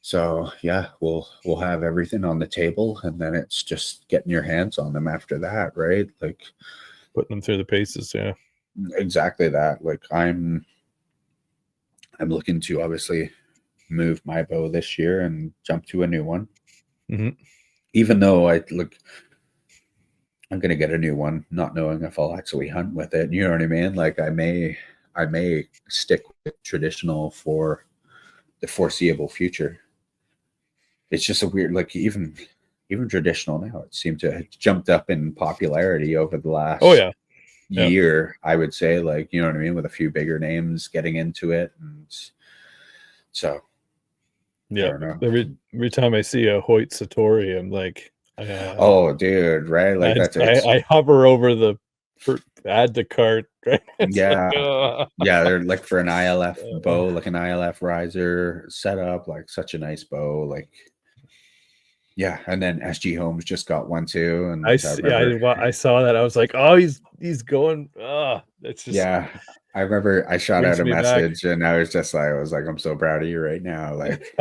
S2: So yeah, we'll have everything on the table, and then it's just getting your hands on them after that, right? Like
S1: Putting them through the paces. Yeah.
S2: exactly that. Like I'm looking to obviously move my bow this year and jump to a new one.
S1: Mm-hmm.
S2: Even though I'm going to get a new one, not knowing if I'll actually hunt with it. You know what I mean? Like I may stick with traditional for the foreseeable future. It's just a weird, like even traditional now, it seemed to have jumped up in popularity over the last year. I would say, like, you know what I mean, with a few bigger names getting into it, and so
S1: yeah. Every time I see a Hoyt Satori, I'm like,
S2: oh, dude, right? Like
S1: I hover over the add to cart. Right?
S2: Yeah, yeah. They're like for an ILF bow, like an ILF riser setup, like such a nice bow, like. Yeah, and then SG Holmes just got one too, and
S1: I saw that. I was like, oh, he's going. It's just
S2: I remember I shot out a message,
S1: back.
S2: and I was like, I'm so proud of you right now. Like,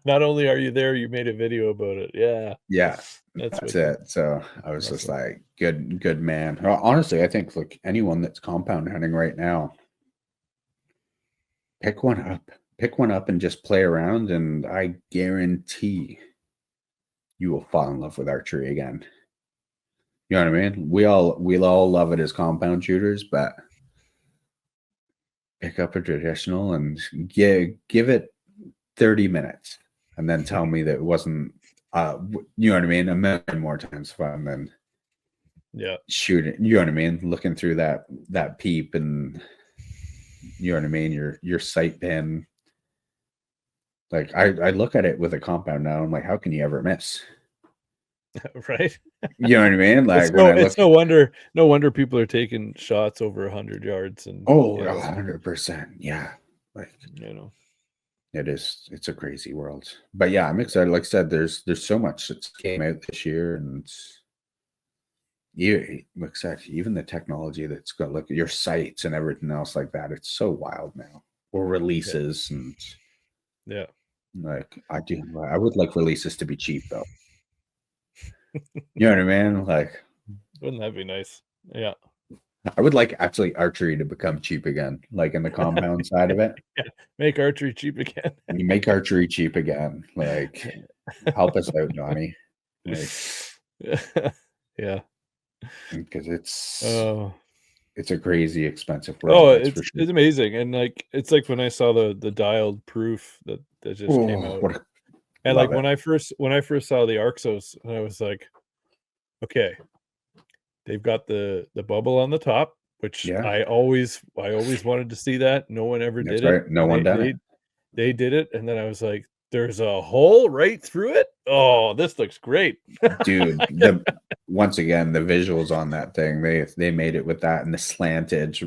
S1: not only are you there, you made a video about it.
S2: Yeah, that's it. So I was just like, good man. Well, honestly, I think look, anyone that's compound hunting right now, pick one up and just play around, and I guarantee you will fall in love with archery again. You know what I mean? We'll all love it as compound shooters, but pick up a traditional and give it 30 minutes, and then tell me that it wasn't. You know what I mean? A million more times fun than shooting. You know what I mean? Looking through that peep, and you know what I mean. Your sight pin. Like I look at it with a compound now. I'm like, how can you ever miss?
S1: Right.
S2: You know what I mean? Like
S1: it's no wonder people are taking shots over 100 yards and
S2: 100%. Yeah. Like,
S1: you know,
S2: it's a crazy world. But yeah, I'm excited. Like I said, there's so much that came out this year, and like I said, even the technology that's got like your sights and everything else like that, it's so wild now. Or releases and like I would like releases to be cheap though. You know what I mean? Like,
S1: wouldn't that be nice? Yeah.
S2: I would like actually archery to become cheap again, like in the compound side of it.
S1: Yeah, make archery cheap again.
S2: You make archery cheap again. Like, help us out, Johnny. Like,
S1: yeah,
S2: because it's a crazy expensive world.
S1: Oh, it's amazing, and like it's like when I saw the dialed proof that just came out, and like when I first saw the Arxos, and I was like, okay, they've got the bubble on the top, which I always wanted to see that. No one ever did it.
S2: No one did it.
S1: They did it, and then I was like, there's a hole right through it. Oh, this looks great,
S2: dude. Once again, the visuals on that thing, they made it with that and the slanted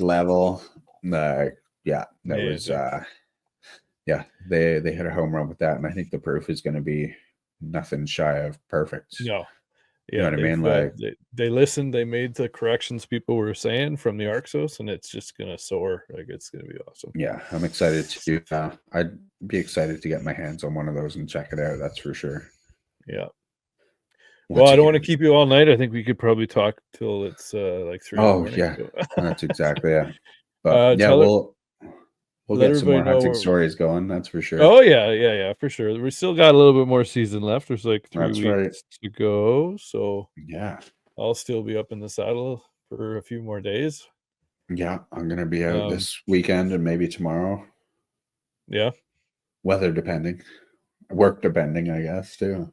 S2: level. That was they hit a home run with that, and I think the proof is going to be nothing shy of perfect. You know
S1: Yeah,
S2: what I mean?
S1: they listened. They made the corrections people were saying from the Arxos, and it's just gonna soar. Like, it's gonna be awesome.
S2: Yeah, I'm excited to. I'd be excited to get my hands on one of those and check it out. That's for sure.
S1: Yeah. Well,
S2: Once
S1: I don't want to
S2: again,
S1: keep you all night. I think we could probably talk till it's like 3 in the
S2: oh
S1: morning.
S2: yeah,
S1: So.
S2: that's exactly it. But yeah,
S1: Tell it.
S2: we'll
S1: Let
S2: get some
S1: everybody
S2: more
S1: know.
S2: hunting stories going. That's for sure.
S1: Oh yeah, for sure. We still got a little bit more season left. There's like 3
S2: That's right.
S1: weeks to go, so
S2: Yeah,
S1: I'll still be up in the saddle for a few more days.
S2: yeah. I'm gonna be out
S1: Um,
S2: this weekend and maybe tomorrow.
S1: yeah.
S2: Weather depending, work depending, I guess too.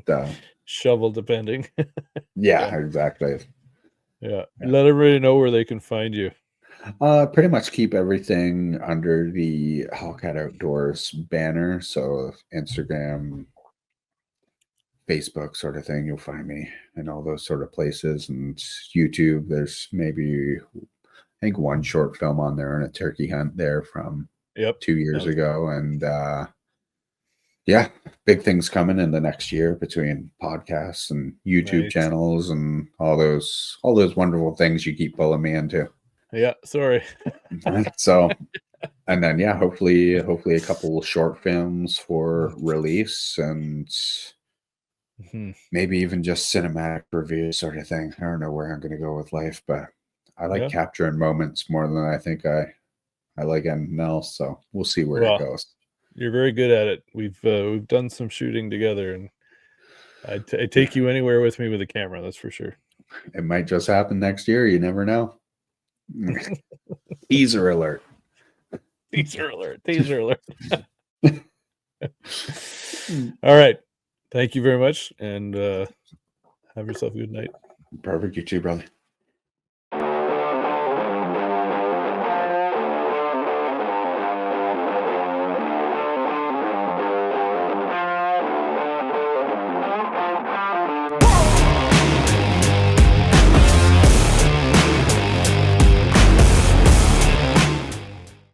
S2: So
S1: Shovel depending.
S2: yeah, exactly.
S1: Yeah.
S2: Yeah.
S1: Let everybody know where they can find you.
S2: Pretty much keep everything under the Hellcat Outdoors banner. So Instagram, Facebook sort of thing. You'll find me in all those sort of places. And YouTube, there's maybe, I think, one short film on there and a turkey hunt there from
S1: Yep.
S2: 2 years ago. And yeah, big things coming in the next year between podcasts and YouTube channels and all those wonderful things you keep pulling me into.
S1: Yeah, sorry.
S2: So, and then yeah, hopefully a couple of short films for release and maybe even just cinematic review sort of thing. I don't know where I'm going to go with life, but I like capturing moments more than I think I like anything else. So we'll see where it goes.
S1: You're very good at it. We've done some shooting together, and I take you anywhere with me with a camera. That's for sure.
S2: It might just happen next year. You never know. Teaser alert.
S1: Teaser alert. Teaser alert. All right. Thank you very much, and have yourself a good night.
S2: Perfect. You too, brother.